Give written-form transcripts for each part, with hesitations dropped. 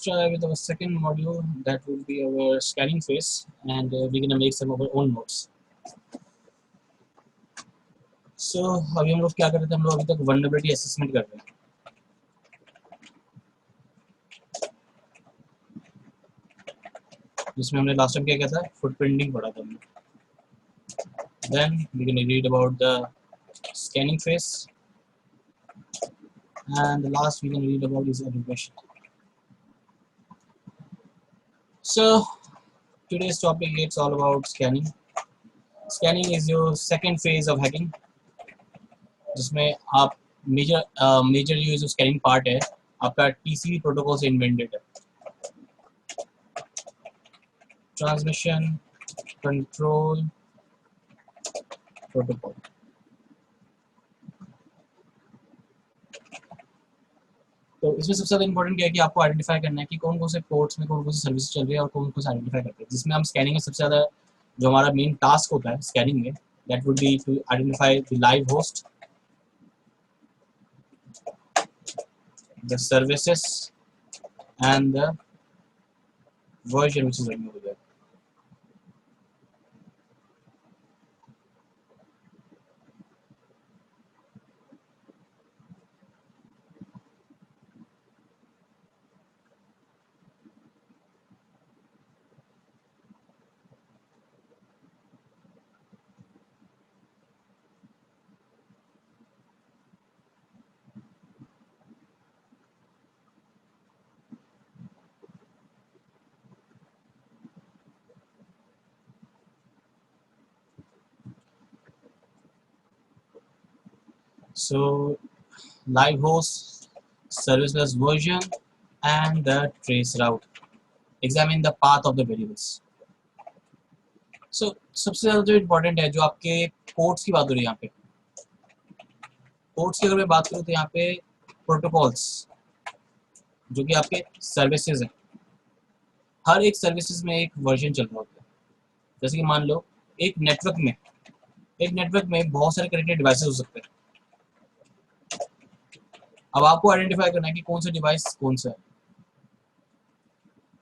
try with our second module, that will be our scanning phase, and we're gonna make some of our own notes. So अभी हम लोग क्या कर रहे थे, हम लोग अभी तक vulnerability assessment कर रहे हैं. जिसमें हमने लास्ट टाइम क्या किया था, फुटप्रिंटिंग पढ़ा था हमने. Then we're gonna read about the scanning phase, and the last we're gonna read about is education. So today's topic is all about scanning. Scanning is your second phase of hacking, जिसमें आप major जो scanning part है आपका TCP protocol से invented है. Transmission control protocol. तो इसमें सबसे ज़्यादा इंपॉर्टेंट क्या है कि आपको आइडेंटिफाई करना है कि कौन कौन से पोर्ट्स में कौन कौन सी सर्विस चल रही है और कौन कौन से आइडेंटिफाई करते हैं. जिसमें हम स्कैनिंग में सबसे ज़्यादा जो हमारा मेन टास्क होता है स्कैनिंग में, that would be to identify the live host, the services and the version which is running over there. So live host, service bus version and the trace route. Examine the path of the variables. So सबसे ज़्यादा जो important है जो आपके ports की बात हो रही है यहाँ पे. पोर्ट्स की अगर मैं बात करूँ तो यहाँ पे प्रोटोकॉल्स जो कि आपके सर्विसेज हैं. हर एक सर्विसेज में एक वर्जन चल रहा होता है. जैसे कि मान लो एक नेटवर्क में बहुत सारे कनेक्टेड डिवाइसेस हो सकते हैं. अब आपको आइडेंटिफाई करना है कि कौन सा डिवाइस कौन सा है.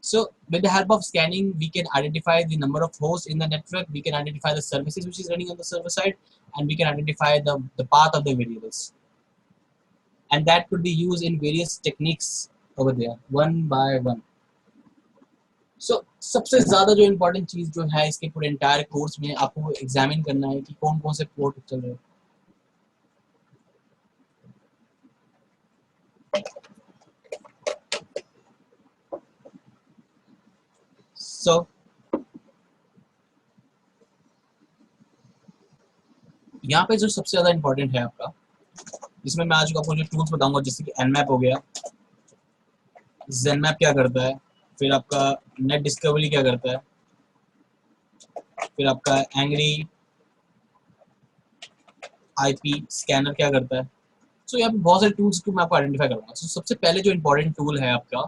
So with the help of scanning we can identify the number of hosts in the network, we can identify the services which is running on the server side, and we can identify the path of the variables, and that could be used in various techniques over there one by one. So सबसे ज़्यादा जो important चीज़ जो है इसके पूरे entire course में आपको examine करना है कि कौन कौन से पोर्ट चल रहे हैं. So यहाँ पे जो सबसे ज़्यादा इम्पोर्टेंट है आपका, जिसमें मैं आज आपको जो टूल्स बताऊंगा, जैसे कि Nmap हो गया, Zenmap क्या करता है, फिर आपका नेट डिस्कवरी क्या करता है, फिर आपका एंग्री IP स्कैनर क्या करता है. सो यहाँ पे बहुत सारे टूल्स को मैं आपको आइडेंटिफाई करूँगा. सो सबसे पहले जो इम्पोर्टेंट टूल है आपका,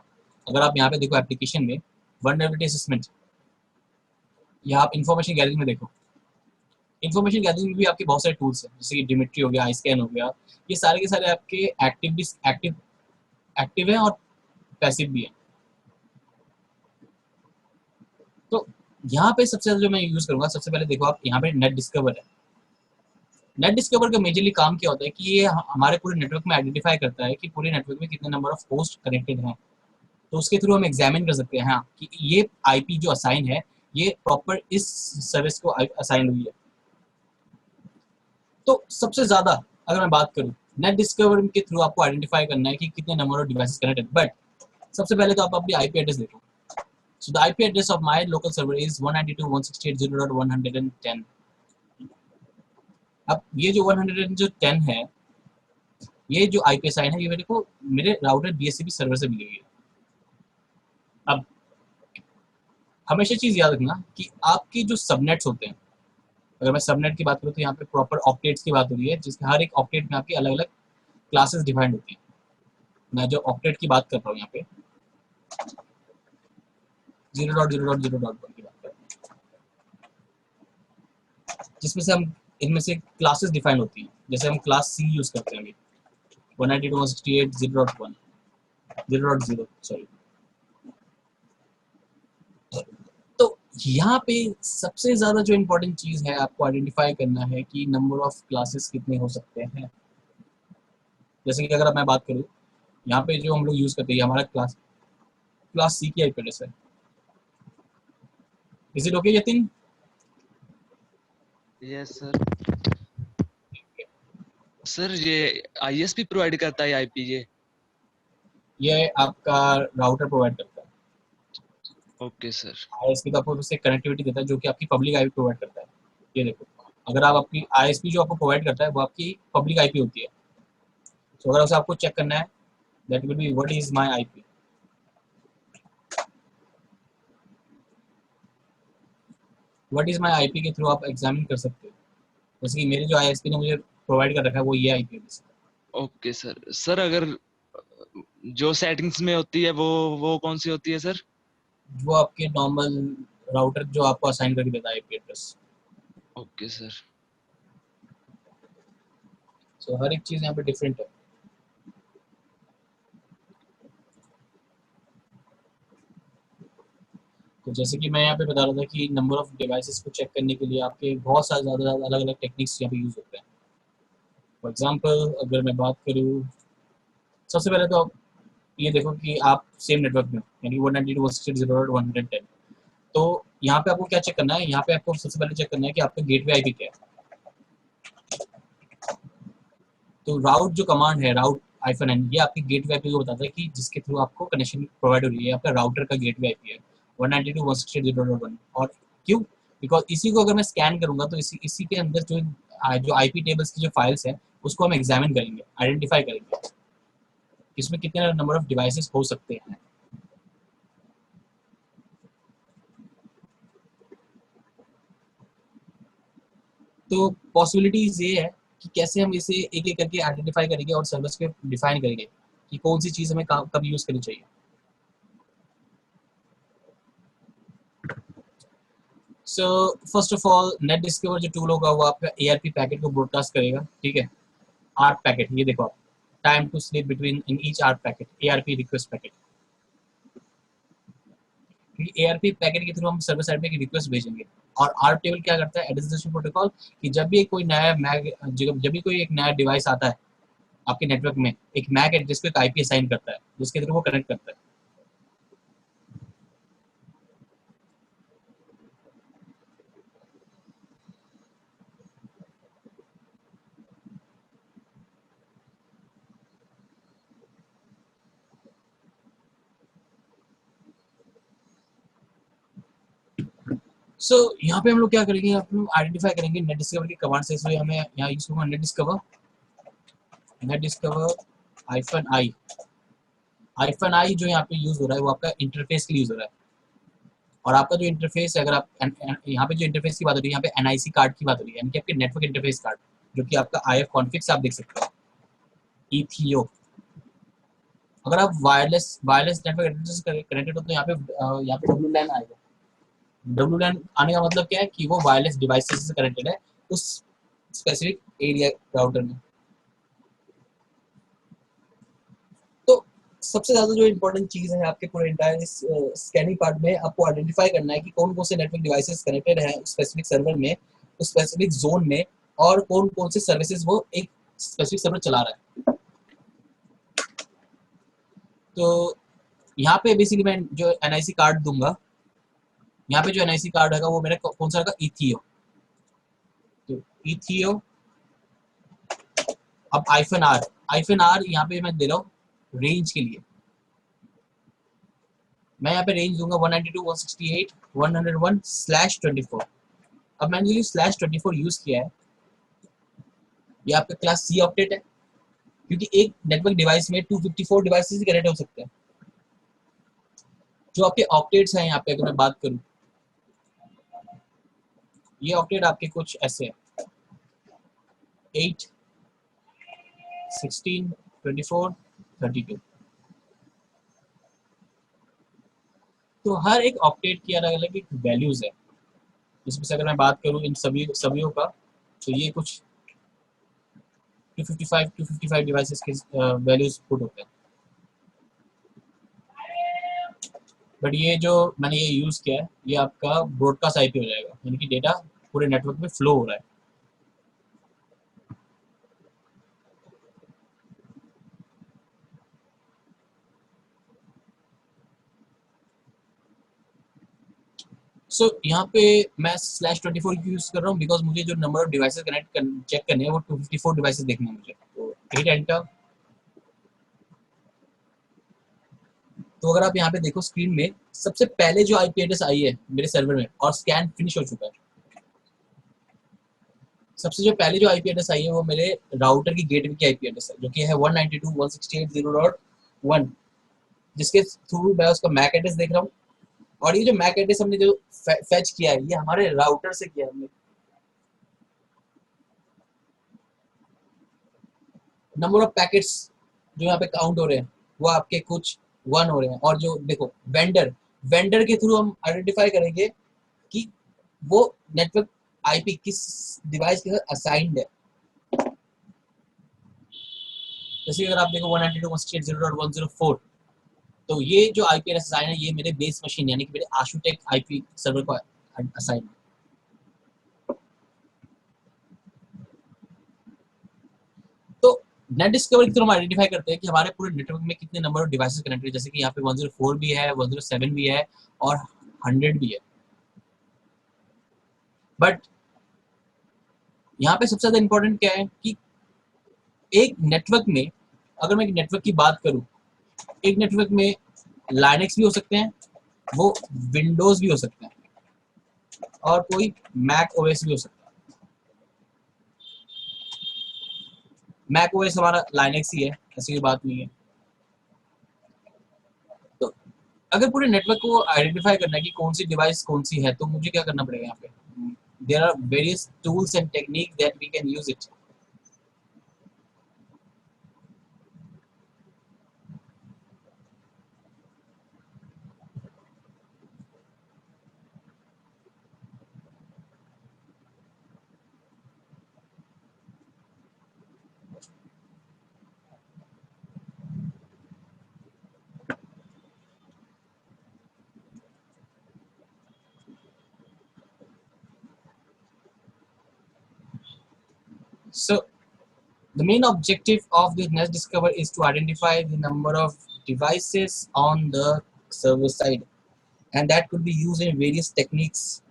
अगर आप यहाँ पे देखो एप्लीकेशन में वल्नरेबिलिटी असेसमेंट, या आप इन्फॉर्मेशन गैदरिंग में देखो, इन्फॉर्मेशन गैदरिंग में भी आपके बहुत सारे टूल्स हैं, जैसे कि डिमिट्री हो गया, आईस्कैन हो गया. ये सारे के सारे आपके एक्टिव हैं और पैसिव भी हैं. तो यहाँ पे सबसे ज़्यादा जो मैं यूज़ करूँगा, सबसे पहले देखो आप यहाँ पे नेट डिस्कवर है. नेट डिस्कवर का मेजरली काम क्या होता है कि ये हमारे पूरे नेटवर्क में आइडेंटिफाई करता है कि पूरे नेटवर्क में कितने नंबर ऑफ होस्ट कनेक्टेड हैं. तो उसके थ्रू हम एग्जामिन कर सकते हैं हाँ कि ये IP जो असाइन है ये प्रॉपर इस सर्विस को असाइन हुई है. तो सबसे ज़्यादा अगर मैं बात करूँ, नेट डिस्कवर के थ्रू आपको आइडेंटिफाई करना है कि कितने number of devices connected. But सबसे पहले तो आप अपनी IP एड्रेस देखो. So the IP address of my local server is 192.168.0.110. अब ये जो 110 है, ये जो IP असाइन है, ये मेरे को मेरे राउटर DHCP सर्वर से मिली हुई है. अब हमेशा चीज़ याद रखना कि आपकी जो सबनेट्स होते हैं, अगर मैं सबनेट की बात करूँ तो यहाँ पे प्रॉपर ऑक्टेट्स की बात हो रही है, जिसके हर एक ऑक्टेट में आपकी अलग अलग क्लासेस डिफाइंड होती हैं. मैं जो ऑक्टेट की बात कर रहा हूँ यहाँ पे 0.0.0.1 की बात कर रहा हूँ, जिसमें से हम इनमें से क्लासेस डिफाइन होती हैं. जैसे हम क्लास C यूज़ करते हैं अभी 192.168.0.1 0.0 सॉरी. यहाँ पे सबसे ज़्यादा जो इम्पोर्टेंट चीज़ है आपको आइडेंटिफाई करना है कि नंबर ऑफ क्लासेस कितने हो सकते हैं। जैसे कि अगर मैं बात करूँ, यहाँ पे जो हम लोग यूज़ करते हैं हमारा क्लास क्लास सी की आईपी एड्रेस है। Is it okay Yatin? Yes sir. Sir ये आईएसपी प्रोवाइड करता है आईपी ये आपका राउटर प्रोवाइड करता है। Okay sir. आईएसपी का आपको उससे कनेक्टिविटी देता है जो कि आपकी पब्लिक आईपी प्रोवाइड करता है। ये देखो, अगर आप अपनी आईएसपी जो आपको प्रोवाइड करता है वो आपकी पब्लिक आईपी होती है। तो अगर उसे आपको चेक करना है, that will be what is my IP. What is my IP के थ्रू आप एग्जामिन कर सकते हो। जैसे कि मेरे जो आईएसपी ने मुझे प्रोवाइड कर रखा है वो ये आईपी है। Okay sir. सर अगर जो सेटिंग्स में होती है वो कौन सी होती है सर? वो आपके नॉर्मल राउटर जो आपको असाइन करके देता है IP address. Okay sir. So हर एक चीज़ यहाँ पे डिफरेंट है। तो जैसे कि मैं यहाँ पे बता रहा था कि नंबर ऑफ डिवाइसेस को चेक करने के लिए आपके बहुत सारे ज़्यादा अलग अलग टेक्निक्स यहाँ पे यूज़ होते हैं। फॉर एग्जाम्पल अगर मैं बात करूँ, सबसे पहले तो आप ये देखो कि आप सेम नेटवर्क में हो, यानी 192.168.110। तो यहाँ पे आपको क्या चेक करना है, यहाँ पे आपको सबसे पहले चेक करना है कि आपका गेटवे आईपी क्या है। तो राउट जो कमांड है, राउट -n, ये आपके गेटवे आईपी को बताता है कि जिसके थ्रू आपको कनेक्शन प्रोवाइड हो रही है। आपका राउटर का गेटवे आईपी है 192.168.0.1। और क्यों? बिकॉज इसी को अगर मैं स्कैन करूंगा तो इसी इसी के अंदर जो आईपी टेबल्स की जो फाइल्स हैं उसको हम एग्जामिन करेंगे, आइडेंटिफाई करेंगे इसमें कितने नंबर ऑफ डिवाइसेस हो सकते हैं। तो पॉसिबिलिटीज ये है कि कैसे हम इसे एक एक करके आइडेंटिफाई करेंगे और सर्विस पे डिफाइन करेंगे कि कौन सी चीज़ हमें कब यूज़ करनी चाहिए। So first of all, net discover जो टूल होगा वो आपका एआरपी पैकेट को ब्रॉडकास्ट करेगा। ठीक है, आर्ट पैकेट, ये देखो आप, time to sleep between in each ARP packet, ARP request packet. क्योंकि एआरपी पैकेट के थ्रू हम सर्वर साइड पे एक रिक्वेस्ट भेजेंगे। और आर्ट टेबल क्या करता है, एड्रेस प्रोटोकॉल, कि जब भी कोई नया मैग जब भी कोई एक नया डिवाइस आता है आपके नेटवर्क में, एक मैक एड्रेस पे एक आईपी असाइन करता है जिसके थ्रू वो कनेक्ट करता है। सो यहाँ पे हम लोग क्या करेंगे, हम आइडेंटिफाई करेंगे नेट डिस्कवर की कमांड से। इसलिए हमें यहाँ यूज होगा नेट डिस्कवर -i। -i जो यहाँ पे यूज हो रहा है वो आपका इंटरफेस के लिए यूज हो रहा है। और आपका जो इंटरफेस है, अगर आप यहाँ पे जो इंटरफेस की बात हो रही है, यहाँ पे एनआईसी कार्ड की बात हो रही है, यानी कि आपके नेटवर्क इंटरफेस कार्ड, जो कि आपका IF कॉन्फ़िग से आप देख सकते हो, ETO। अगर आप वायरलेस नेटवर्क एड्रेस से कनेक्टेड हो तो यहाँ पे WLAN आएगा। WLAN आने का मतलब क्या है कि वो वायरलेस डिवाइसेस से कनेक्टेड है उस स्पेसिफिक एरिया राउटर में। तो सबसे ज्यादा जो इम्पोर्टेंट चीज है आपके पूरे इंटायर इस स्कैनिंग पार्ट में, आपको आइडेंटिफाई करना है कि कौन कौन से नेटवर्क डिवाइसेस कनेक्टेड है उस स्पेसिफिक सर्वर में, उस स्पेसिफिक जोन में, और कौन कौन से सर्विसेज वो एक स्पेसिफिक सर्वर चला रहा है। तो यहाँ पे बेसिकली मैं जो एनआईसी कार्ड दूंगा, यहाँ पे जो एनआईसी कार्ड होगा वो मेरा कौन सा होगा, इथियो। तो इथियो, अब -r यहाँ पे मैं दे रहा हूँ रेंज के लिए। मैं यहाँ पे रेंज दूंगा 192.168.101/24। अब मैंने जो /24 यूज किया है, ये आपका क्लास सी ऑक्टेट है, क्योंकि एक नेटवर्क डिवाइस में 254 डिवाइसेस कनेक्ट हो सकते हैं। जो आपके ऑक्टेट्स हैं यहाँ पे अगर मैं बात करूँ, ये ऑक्टेट आपके कुछ ऐसे हैं, 8, 16, 24, 32। तो हर एक ऑक्टेट की अलग अलग एक वैल्यूज है। इसमें से अगर मैं बात करूँ इन सभी का, तो ये कुछ 255 डिवाइसेस के वैल्यूज पुट होते हैं। बट ये जो मैंने ये यूज़ किया है ये आपका ब्रॉडकास्ट आईपी हो जाएगा, यानी कि डेटा पूरे नेटवर्क में फ्लो हो रहा है। सो यहाँ पे मैं /24 यूज़ कर रहा हूँ बिकॉज मुझे जो नंबर ऑफ डिवाइसेस चेक करने हैं वो 254 डिवाइसेस देखने हैं मुझे। तो हिट एंटर। तो अगर आप यहाँ पे देखो स्क्रीन में सबसे पहले जो आईपी एड्रेस आई है मेरे सर्वर में और स्कैन फिनिश हो चुका है, सबसे जो पहले जो आईपी एड्रेस आई है वो मेरे राउटर की गेटवे की आईपी एड्रेस है जो कि है 192.168.0.1, जिसके थ्रू मैं उसका मैक एड्रेस देख रहा हूँ। और ये जो मैक एड्रेस हमने जो फेच किया है ये हमारे राउटर से किया है हमने। नंबर ऑफ पैकेट्स जो यहाँ पे काउंट हो रहे हैं वो आपके कुछ 1 हो रहे हैं, और जो देखो वेंडर के थ्रू हम आइडेंटिफाई करेंगे कि वो नेटवर्क आईपी किस डिवाइस के साथ असाइंड है। जैसे अगर आप देखो 192.168.0.104, तो ये जो आईपी एड्रेस असाइन है ये मेरे बेस मशीन यानी कि मेरे आशुटेक आईपी सर्वर को असाइन है। तो नेट डिस्कवर के थ्रू हम आइडेंटिफाई करते हैं कि हमारे पूरे नेटवर्क में कितने नंबर ऑफ डिवाइसेस कनेक्टेड, जैसे कि यहाँ पे 104 भी है, 107 भी है और 100 भी है। बट यहाँ पे सबसे ज्यादा इंपॉर्टेंट क्या है कि एक नेटवर्क में, अगर मैं एक नेटवर्क की बात करूं, एक नेटवर्क में लाइनक्स भी हो सकते हैं, वो विंडोज भी हो सकते हैं और कोई मैक ओएस भी हो सकता है। मैक ओएस हमारा लाइनक्स ही है, ऐसी कोई बात नहीं है। तो अगर पूरे नेटवर्क को आइडेंटिफाई करना है कि कौन सी डिवाइस कौन सी है, तो मुझे क्या करना पड़ेगा यहाँ पे? There are various tools and technique that we can use it. So the main objective of this Nest Discover is to identify the number of devices on the server side, and that could be used in various techniques.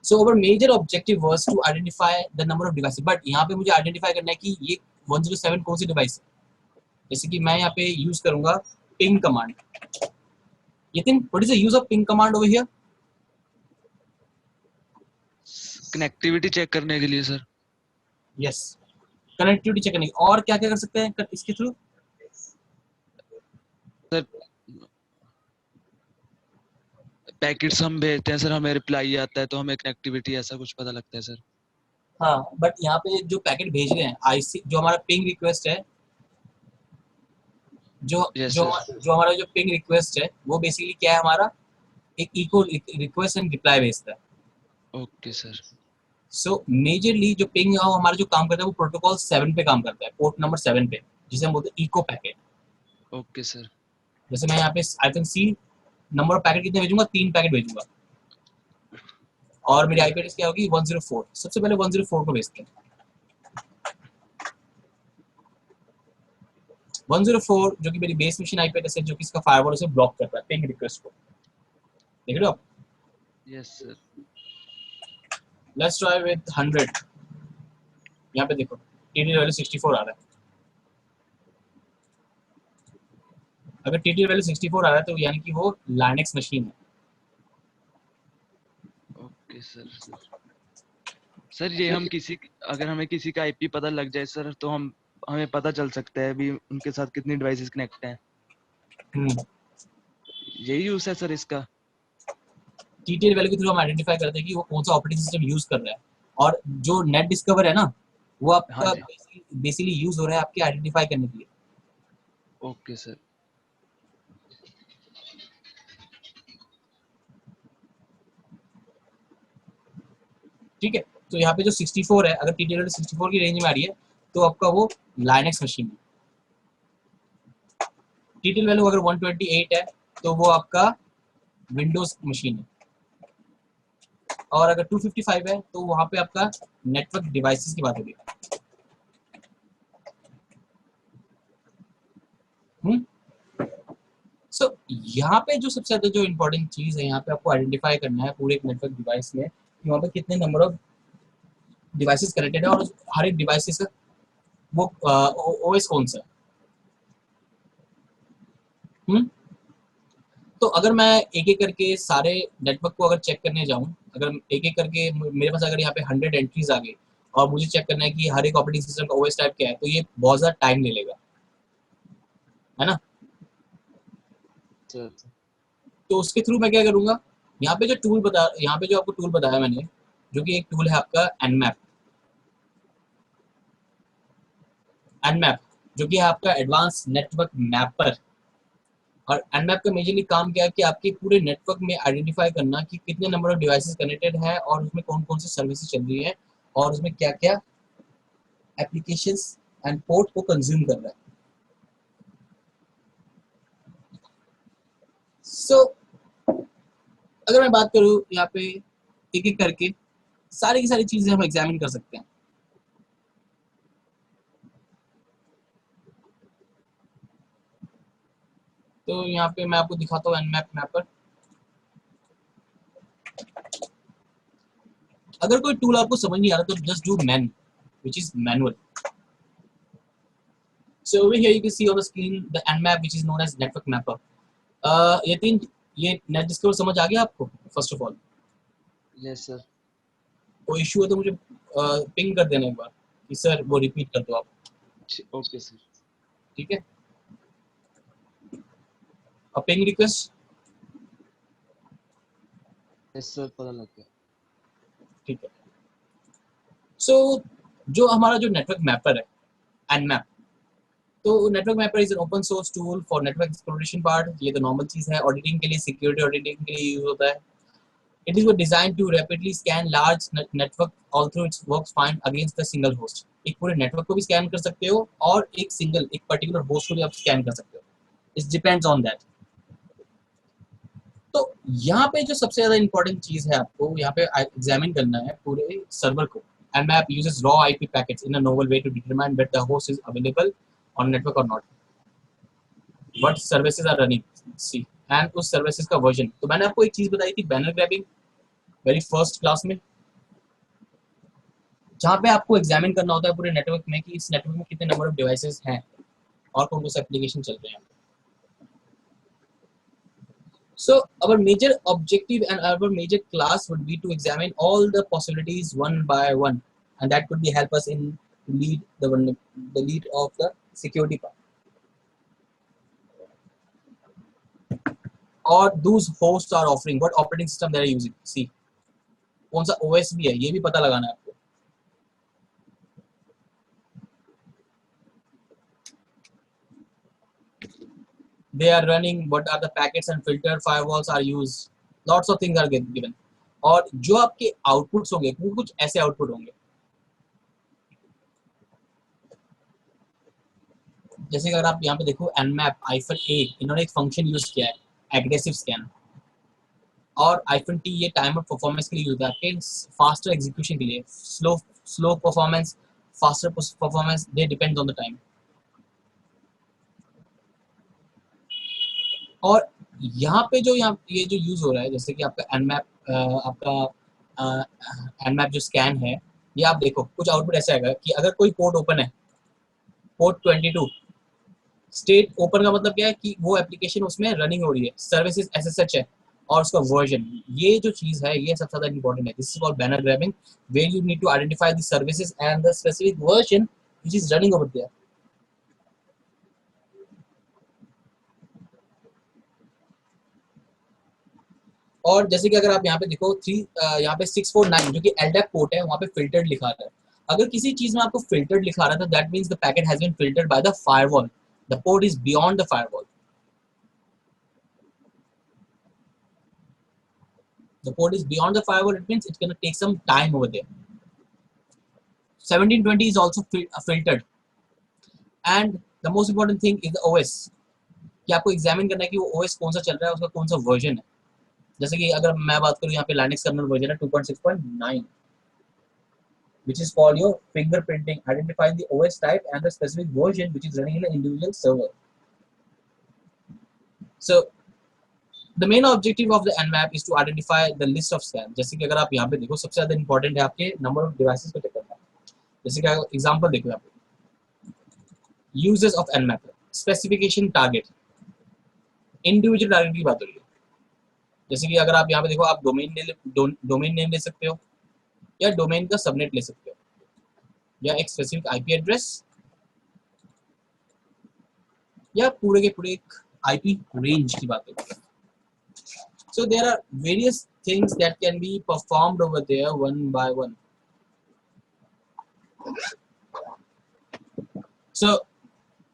So our major objective was to identify the number of devices. But यहाँ पे मुझे identify करना है कि ये 107 कौन सी device है। जैसे कि मैं यहाँ पे यूज करूंगा ping command. Yatin, what is the use of ping command over here? Connectivity check करने के लिए सर। Yes, कनेक्टिविटी चेक करने की। और क्या क्या कर सकते हैं इसके थ्रू? सर पैकेट्स हम भेजते हैं सर, हमें रिप्लाई आता है तो हमें कनेक्टिविटी ऐसा कुछ पता लगता है सर। हाँ, बट यहाँ पे जो पैकेट भेज रहे हैं आईसी, जो हमारा पिंग रिक्वेस्ट है, जो यस जो सर। जो हमारा जो पिंग रिक्वेस्ट है वो बेसिकली क्या है, हमारा एक इको रिक्वेस्ट एंड रिप्लाई भेजता है। Okay sir. सो मेजरली जो पिंग हमारा जो काम करता है वो प्रोटोकॉल 7 पे काम करता है, पोर्ट नंबर 7 पे, जिसे हम बोलते हैं इको पैकेट। Okay sir. जैसे मैं यहाँ पे I can see number of packet कितने भेजूंगा, 3 पैकेट भेजूंगा, और मेरी आईपी एड्रेस क्या होगी 104। सबसे पहले 104 को भेजते हैं। 104 जो कि मेरी बेस मशीन आईपी एड्रेस है, जो कि इसका फायरवॉल उसे ब्लॉक करता है पिंग रिक्वेस्ट को। देख रहे हो आप? Yes sir. Let's try with 100। यहाँ पे देखो टीटी वैल्यू 64 आ रहा है। अगर टीटी वैल्यू 64 आ रहा है तो यानी कि वो लाइनक्स मशीन है। Okay sir. सर ये हम किसी, अगर हमें किसी का आईपी पता लग जाए सर तो हमें पता चल सकता है अभी उनके साथ कितनी डिवाइसेस कनेक्ट हैं। यही यूज है सर इसका। टीटीएल वैल्यू के थ्रू हम आइडेंटिफाई करते हैं कि वो कौन सा ऑपरेटिंग सिस्टम यूज कर रहा है। और जो नेट डिस्कवर है ना, वो हाँ आपका जी। बेसिकली यूज हो रहा है आपके आइडेंटिफाई करने के लिए। Okay sir. ठीक है, तो यहाँ पे जो 64 है, अगर टीटीएल वैल्यू 64 की रेंज में आ रही है तो आपका वो लाइनक्स मशीन है। टीटीएल वैल्यू अगर 128 है तो वो आपका विंडोज मशीन है, और अगर 255 है तो वहां पे आपका नेटवर्क डिवाइसेस की बात होगी। सो यहाँ पे जो सबसे ज्यादा जो इम्पोर्टेंट चीज है, यहाँ पे आपको आइडेंटिफाई करना है पूरे एक नेटवर्क डिवाइस में कि वहाँ पे कितने नंबर ऑफ डिवाइसेस कनेक्टेड है, और हर एक डिवाइसेस का वो ओएस कौन सा है। हम्म? तो अगर मैं एक एक करके सारे नेटवर्क को अगर चेक करने जाऊं, अगर एक एक करके मेरे पास अगर यहाँ पे 100 एंट्रीज आ गई और मुझे चेक करना है कि हर एक ऑपरेटिंग सिस्टम का ओएस टाइप क्या है, तो ये बहुत ज़्यादा टाइम ले लेगा, है ना। सर तो उसके थ्रू मैं क्या करूँगा, यहाँ पे जो आपको टूल बताया मैंने, जो कि एक टूल है आपका एनमैप, एनमैप जो कि है आपका एडवांस नेटवर्क मैपर। और एनमैप का मेजरली काम क्या है कि आपके पूरे नेटवर्क में आइडेंटिफाई करना कि कितने नंबर ऑफ डिवाइसेस कनेक्टेड है और उसमें कौन कौन सी सर्विसेज चल रही है और उसमें क्या क्या एप्लीकेशंस एंड पोर्ट को कंज्यूम कर रहा है। सो अगर मैं बात करूँ यहाँ पे एक एक करके सारी की सारी चीजें हम एग्जामिन कर सकते हैं। तो यहाँ पे मैं आपको दिखाता हूँ एनमैप मैपर। अगर कोई टूल आपको समझ नहीं आ रहा तो just do man which is manual. So over here you can see on the screen the nmap which is known as network mapper. ये नेट डिस्कवर समझ आ गया आपको? First of all yes sir. कोई इशू है तो मुझे ping कर देना एक बार कि सर वो रिपीट कर दो आप, ओके सर। ठीक है। और पिंग रिक्वेस्ट, यस सर, पता लग गया। ठीक है। सो जो हमारा जो नेटवर्क मैपर है एनमैप, तो network mapper is an open source tool for network exploration part. ये तो नॉर्मल चीज है, ऑडिटिंग के लिए, सिक्योरिटी ऑडिटिंग के लिए यूज होता है। It is designed to rapidly scan large network, although it works fine against the single host. एक पूरे नेटवर्क को भी स्कैन कर सकते हो और एक पर्टिकुलर होस्ट को भी आप स्कैन कर सकते हो। It depends on that. तो यहाँ पे जो सबसे ज्यादा इंपॉर्टेंट चीज है आपको यहाँ पे एग्जामिन करना है पूरे सर्वर को। Nmap uses raw IP packets in a novel way to determine whether the host is available on network or not. What services are running? See, and उस सर्विसेज का वर्जन। तो मैंने आपको एक चीज बताई थी, banner grabbing, very first class में, जहाँ पे आपको एग्जामिन करना होता है पूरे नेटवर्क में कि इस नेटवर्क में कितने नंबर ऑफ डिवाइसेस हैं और कौन कौन से एप्लीकेशन चल रहे हैं। So our major objective and our major class would be to examine all the possibilities one by one, and that could be help us in the lead of the security part. Or those hosts are offering what operating system they are using. See, कौन सा OS भी है ये भी पता लगाना है आपको। They are running, what are the packets and filter firewalls are used, lots of things are given. और जो आपके आउटपुट्स होंगे वो कुछ ऐसे आउटपुट होंगे, जैसे अगर आप यहाँ पे देखो nmap -a, इन्होंने एक फंक्शन यूज किया है एग्रेसिव स्कैन, और -t ये टाइमर परफॉर्मेंस के लिए यूज है, आपके फास्टर एग्जीक्यूशन के लिए। Slow performance, faster performance, they depend on the time. और यहाँ पे जो ये जो यूज हो रहा है, जैसे कि आपका एनमैप जो स्कैन है, ये आप देखो कुछ आउटपुट ऐसा आएगा कि अगर कोई पोर्ट ओपन है, पोर्ट 22, स्टेट ओपन का मतलब क्या है कि वो एप्लीकेशन उसमें रनिंग हो रही है, सर्विसेज SSH है और उसका वर्जन, ये जो चीज है ये सबसे ज्यादा इंपॉर्टेंट है। This is called banner grabbing, where you need to identify the services and the specific version which is running over there. और जैसे कि अगर आप यहाँ पे देखो यहाँ पे 649 जो कि LDAP पोर्ट है, वहाँ पे फिल्टर्ड लिखा रहा है। अगर किसी चीज में आपको फिल्टर्ड लिखा रहा था, that means the packet has been filtered by the firewall, the port is beyond the firewall, the port is beyond the firewall, it means it's going to take some time over there. 1720 is also filtered, and the most important thing is the OS. कि आपको examine करना है कि वो OS कौन सा चल रहा है, उसका कौन सा वर्जन है। जैसे कि अगर मैं बात करूँ यहाँ पे लाइनक्स कर्नल वर्जन है 2.6.9 which is called your fingerprinting, identifying the OS type and the specific version which is running in an individual server. So the main objective of the Nmap is to identify the list of scan. जैसे कि अगर आप यहाँ पे देखो सबसे ज़्यादा important है आपके नंबर ऑफ डिवाइसेस को चेक करना। जैसे कि एग्जांपल देखो यहाँ पे uses of Nmap, specification, target, individual target की बात हो रही है। जैसे कि अगर आप यहाँ पे देखो आप डोमेन नेम ले सकते हो या डोमेन का सबनेट ले सकते हो या एक स्पेसिफिक आईपी एड्रेस या पूरे के पूरे एक आईपी रेंज की बात होती है। So there are various things that can be performed over there one by one. So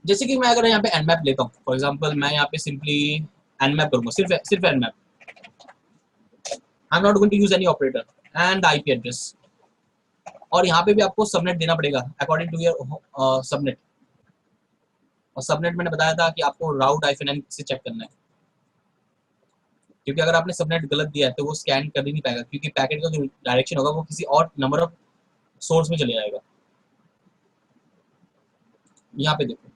जैसे कि मैं अगर यहाँ पे Nmap लेता हूँ, फॉर एग्जाम्पल मैं यहाँ पे सिंपली Nmap करूँगा, सिर्फ Nmap. I'm not going to use any operator and the IP address. और यहाँ पे भी आपको सबनेट देना पड़ेगा अकॉर्डिंग टू योर सबनेट। और सबनेट मैंने बताया था कि आपको राउट -n से चेक करना है, क्योंकि अगर आपने सबनेट गलत दिया है तो वो स्कैन कर ही नहीं पाएगा, क्योंकि पैकेट का जो डायरेक्शन होगा वो किसी और नंबर ऑफ सोर्स में चले जाएगा। यहाँ पे देखो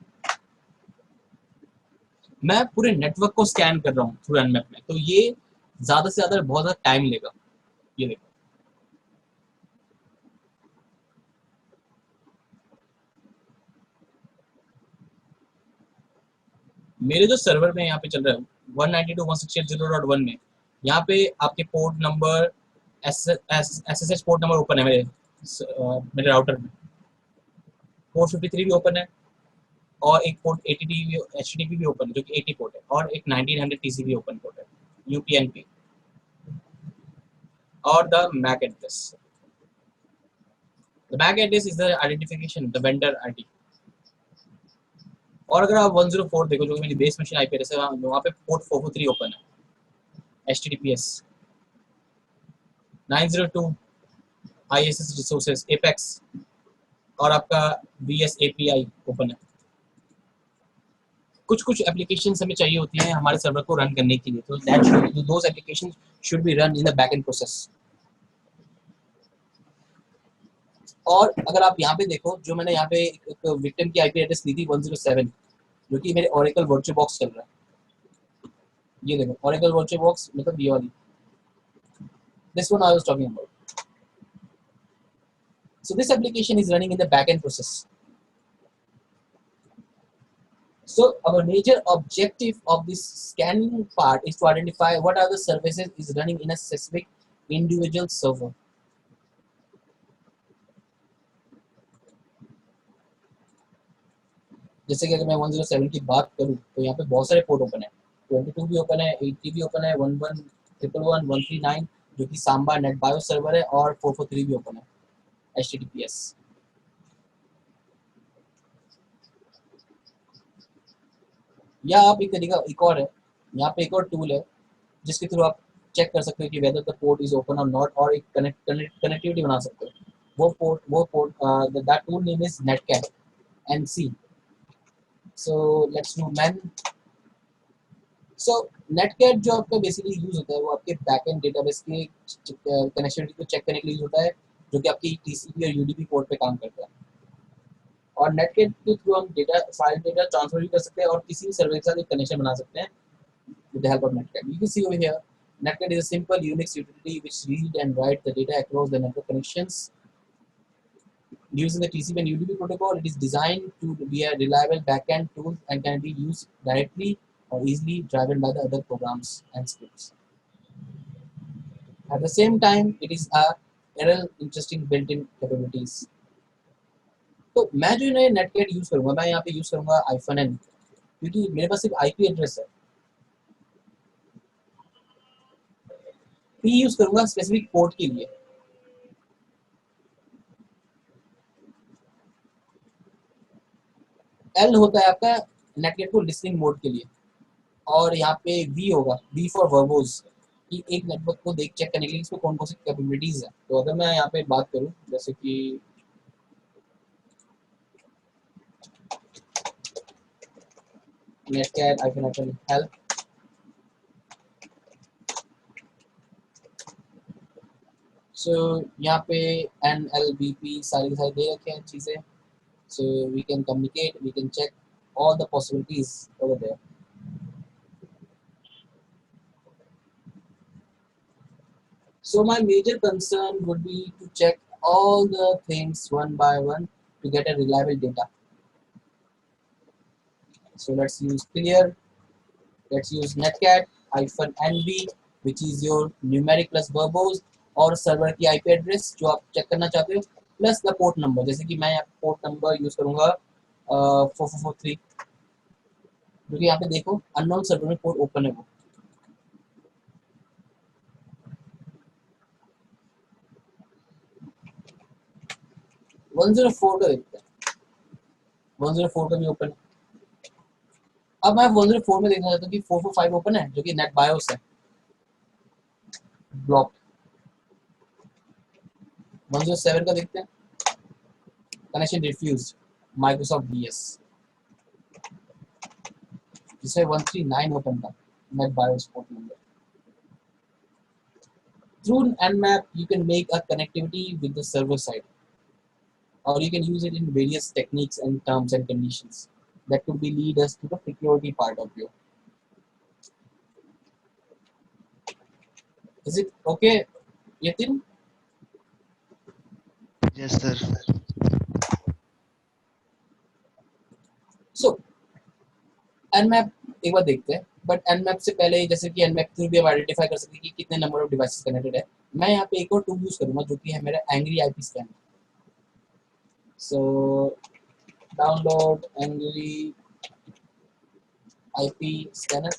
मैं पूरे नेटवर्क को स्कैन कर रहा हूँ थ्रू Nmap में, तो ये ज्यादा से ज्यादा बहुत ज्यादा टाइम लेगा। ये देखो मेरे जो सर्वर में यहाँ पे चल रहा है 192.168.0.1 में, यहाँ पे आपके port number SSH port number open है मेरे राउटर में, पोर्ट 53 भी ओपन है और एक पोर्ट HTTP भी ओपन है जो कि 80 पोर्ट है, और एक 1900 TCP ओपन पोर्ट है UPnP, और the MAC address. The MAC address is the identification, the vendor ID। और अगर आप 104 देखो जो कि मेरी बेस मशीन आईपी एड्रेस है, वहाँ पे पोर्ट 443 ओपन है, HTTPS 902 ISS रिसोर्सेज एपेक्स, और आपका VS API ओपन है। कुछ कुछ एप्लीकेशंस हमें चाहिए होती हैं हमारे सर्वर को रन करने के लिए, तो those applications should be run in the backend process. और अगर आप यहाँ पे देखो जो मैंने यहाँ पे एक विक्टिम की आईपी एड्रेस ली थी 107, जो कि मेरे ओरेकल वर्चुअल बॉक्स चल रहा है। ये देखो ओरेकल वर्चुअल बॉक्स मतलब ये वाली, this one I was talking about. So this application is running in the backend process. So our major objective of this scanning part is to identify what are the services is running in a specific individual server. जैसे कि अगर मैं 107 की बात करूं तो यहाँ पे बहुत सारे पोर्ट ओपन है, 22 भी ओपन है, 80 भी ओपन है, 11 111 139 जो कि सांबा नेट बायो सर्वर है, और 443 भी ओपन है HTTPS। या आप एक तरीका एक और है, यहाँ पे एक और टूल है जिसके थ्रू आप चेक कर सकते हो कि whether the port is open और नॉट, और एक कनेक्टिविटी बना सकते हो। वो port that tool name is netcat NC। So let's do man. So netcat जो आपका बेसिकली यूज होता है वो आपके बैकएंड डेटाबेस के कनेक्टिविटी को चेक करने के लिए यूज होता है, जो कि आपकी TCP और UDP पोर्ट पे काम करता है। और नेटकैट के थ्रू हम फाइल डेटा ट्रांसफर भी कर सकते हैं और किसी भी सर्वर के साथ एक कनेक्शन बना सकते हैं with the help of Netcat. You can see over here, Netcat is a simple Unix utility which read and write the data across the network connections using the TCP and UDP protocol. It is designed to be a reliable backend tool and can be used directly or easily driven by the other programs and scripts. At the same time, it is a real interesting built-in capabilities. तो मैं जो नए Netcat use करूंगा, मैं यहाँ पे use करूंगा -n, क्योंकि मेरे पास सिर्फ IP एड्रेस है। P यूज करूंगा स्पेसिफिक पोर्ट के लिए। L होता है आपका नेटवर्क को लिसनिंग मोड के लिए, और यहाँ पे V होगा, V फॉर वर्बोज, कि एक नेटवर्क को देख चेक करने के लिए इसमें कौन कौन सी कैपेबिलिटीज है। तो अगर मैं यहाँ पे बात करूँ जैसे कि netcat-help. So यहाँ पे NLBP सारी की सारी दे रखे हैं चीज़ें. So we can communicate, we can check all the possibilities over there. So my major concern would be to check all the things one by one to get a reliable data. So let's use clear. Let's use netcat-nb, which is your numeric plus verbose और server की IP address जो आप check करना चाहते हो, plus the port number. जैसे कि मैं यहाँ पोर्ट नंबर यूज करूँगा 4443, जो कि यहाँ पे देखो अननोन सर्वर में पोर्ट ओपन है वो. वन जीरो फोर का देखते हैं. 104 का भी ओपन है. अब मैं 104 में देखना चाहता हूँ कि 445 ओपन है, जो कि नेट बायोस है. ब्लॉक. 107 का देखते हैं. कनेक्शन रिफ्यूज, माइक्रोसॉफ्ट डीएस, जिसमें 139 ओपन था, net BIOS port number. Through Nmap, you can make a connectivity with the server side, or you can use it in various techniques and terms and conditions that could be lead us to the security part of you. Is it okay, Yatin? Yes, sir. So Nmap एक बार देखते हैं, but Nmap से पहले जैसे कि Nmap through भी हम identify कर सकते हैं कि कितने नंबर ऑफ डिवाइसेस कनेक्टेड है. मैं यहाँ पे एक और टूल यूज करूँगा जो कि है मेरा angry IP scanner. So download angry IP scanner.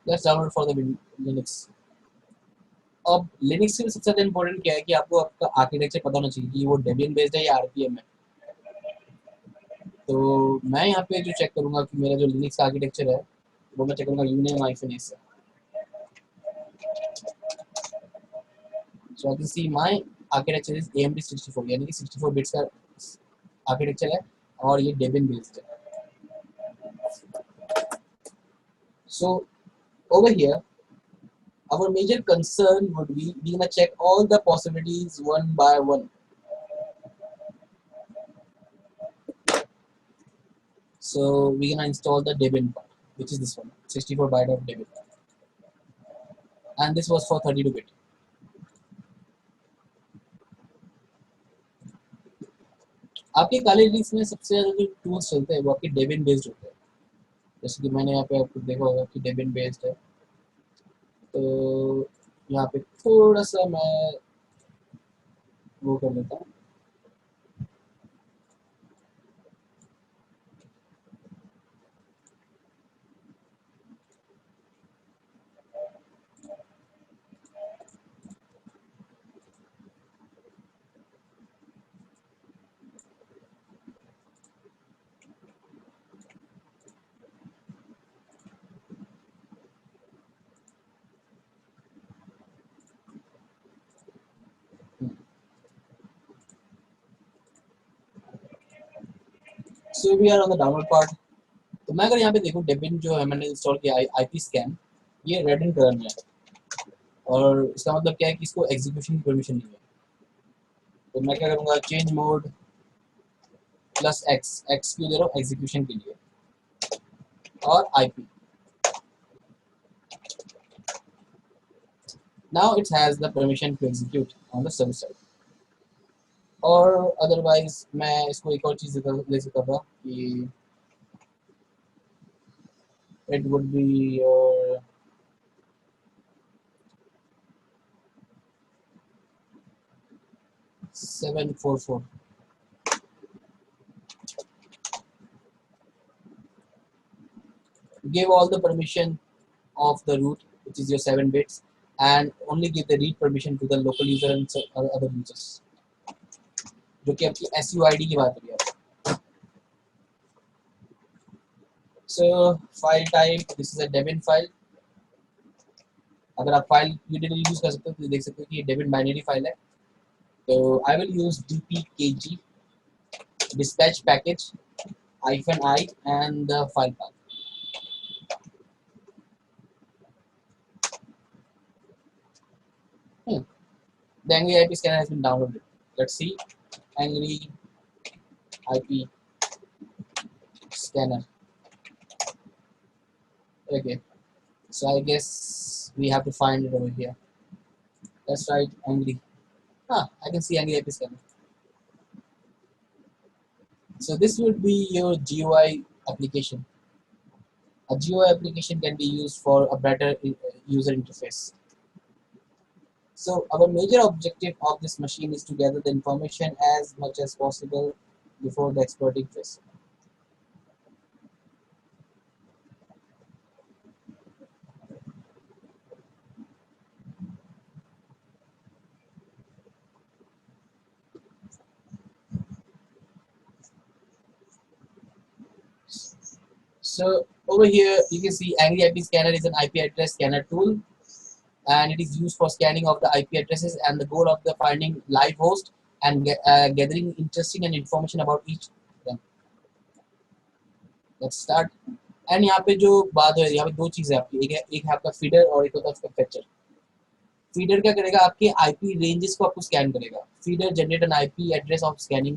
Let's download for the Linux. अब लिनक्स में सबसे ज़्यादा इंपॉर्टेंट क्या है कि आपको आपका आर्किटेक्चर पता होना चाहिए कि वो डेबियन बेस्ड है या RPM है. तो मैं यहाँ पे जो चेक करूँगा कि मेरा जो लिनक्स का आर्किटेक्चर है वो मैं चेक करूँगा uname-s से. So I can see my architecture is AMD 64, यानी कि 64 बिट्स का आर्किटेक्चर है और ये डेबियन बेस्ड है. So over here our major concern would be we're gonna check all the possibilities one by one. So we're gonna install the Debian part, which is this one, 64 byte of Debian, and this was for 32 bit. आपके काले Linux में सबसे ज़्यादा जो tools चलते हैं वो आपके डेबियन बेस्ड होते हैं. जैसे कि मैंने यहाँ पे आपको देखा होगा कि डेबियन बेस्ड है. तो यहाँ पे थोड़ा सा मैं वो कर लेता हूँ. So we are on the download part. तो मैं अगर यहाँ पे देखूँ डेबियन जो है मैंने इंस्टॉल किया IP स्कैन, ये रेड इन कलर में है और इसका मतलब क्या है कि इसको एग्जीक्यूशन की परमिशन नहीं है. तो मैं क्या करूँगा, चेंज मोड प्लस एक्स क्यों दे रहा हूँ, एग्जीक्यूशन के लिए, और IP. Now it has the permission to execute on the server side. और अदरवाइज मैं इसको एक और चीज़ ले सकता था कि it would be your 744. Give all the permission of the root, which is your 7 bits, and only give the read permission to the local user and other users, जो कि आपकी SUID की बात करिए. So file type, this is a Debian file. अगर आप file utility use कर सकते हो तो देख सकते हो कि ये डेबियन बाइनरी फाइल है. So I will use dpkg dispatch package -i and the file path. The Angry IP scanner has been downloaded. Let's see. Angry IP scanner. Okay. So I guess we have to find it over here. Let's write Angry. I can see Angry IP scanner. So this would be your GUI application. A GUI application can be used for a better user interface. So our major objective of this machine is to gather the information as much as possible before the exploiting phase. So over here you can see Angry IP Scanner is an IP address scanner tool, and it is used for scanning of the IP addresses, and the goal of the finding live host and gathering interesting and information about each of them. Let's start. And यहाँ पे जो बात है, यहाँ पे दो चीजें आपकी, एक है आपका फीडर और एक होता है उसका फेचर. फीडर क्या करेगा, आपके आईपी रेंजेस को आपको स्कैन करेगा. Feeder generate N IP address of scanning.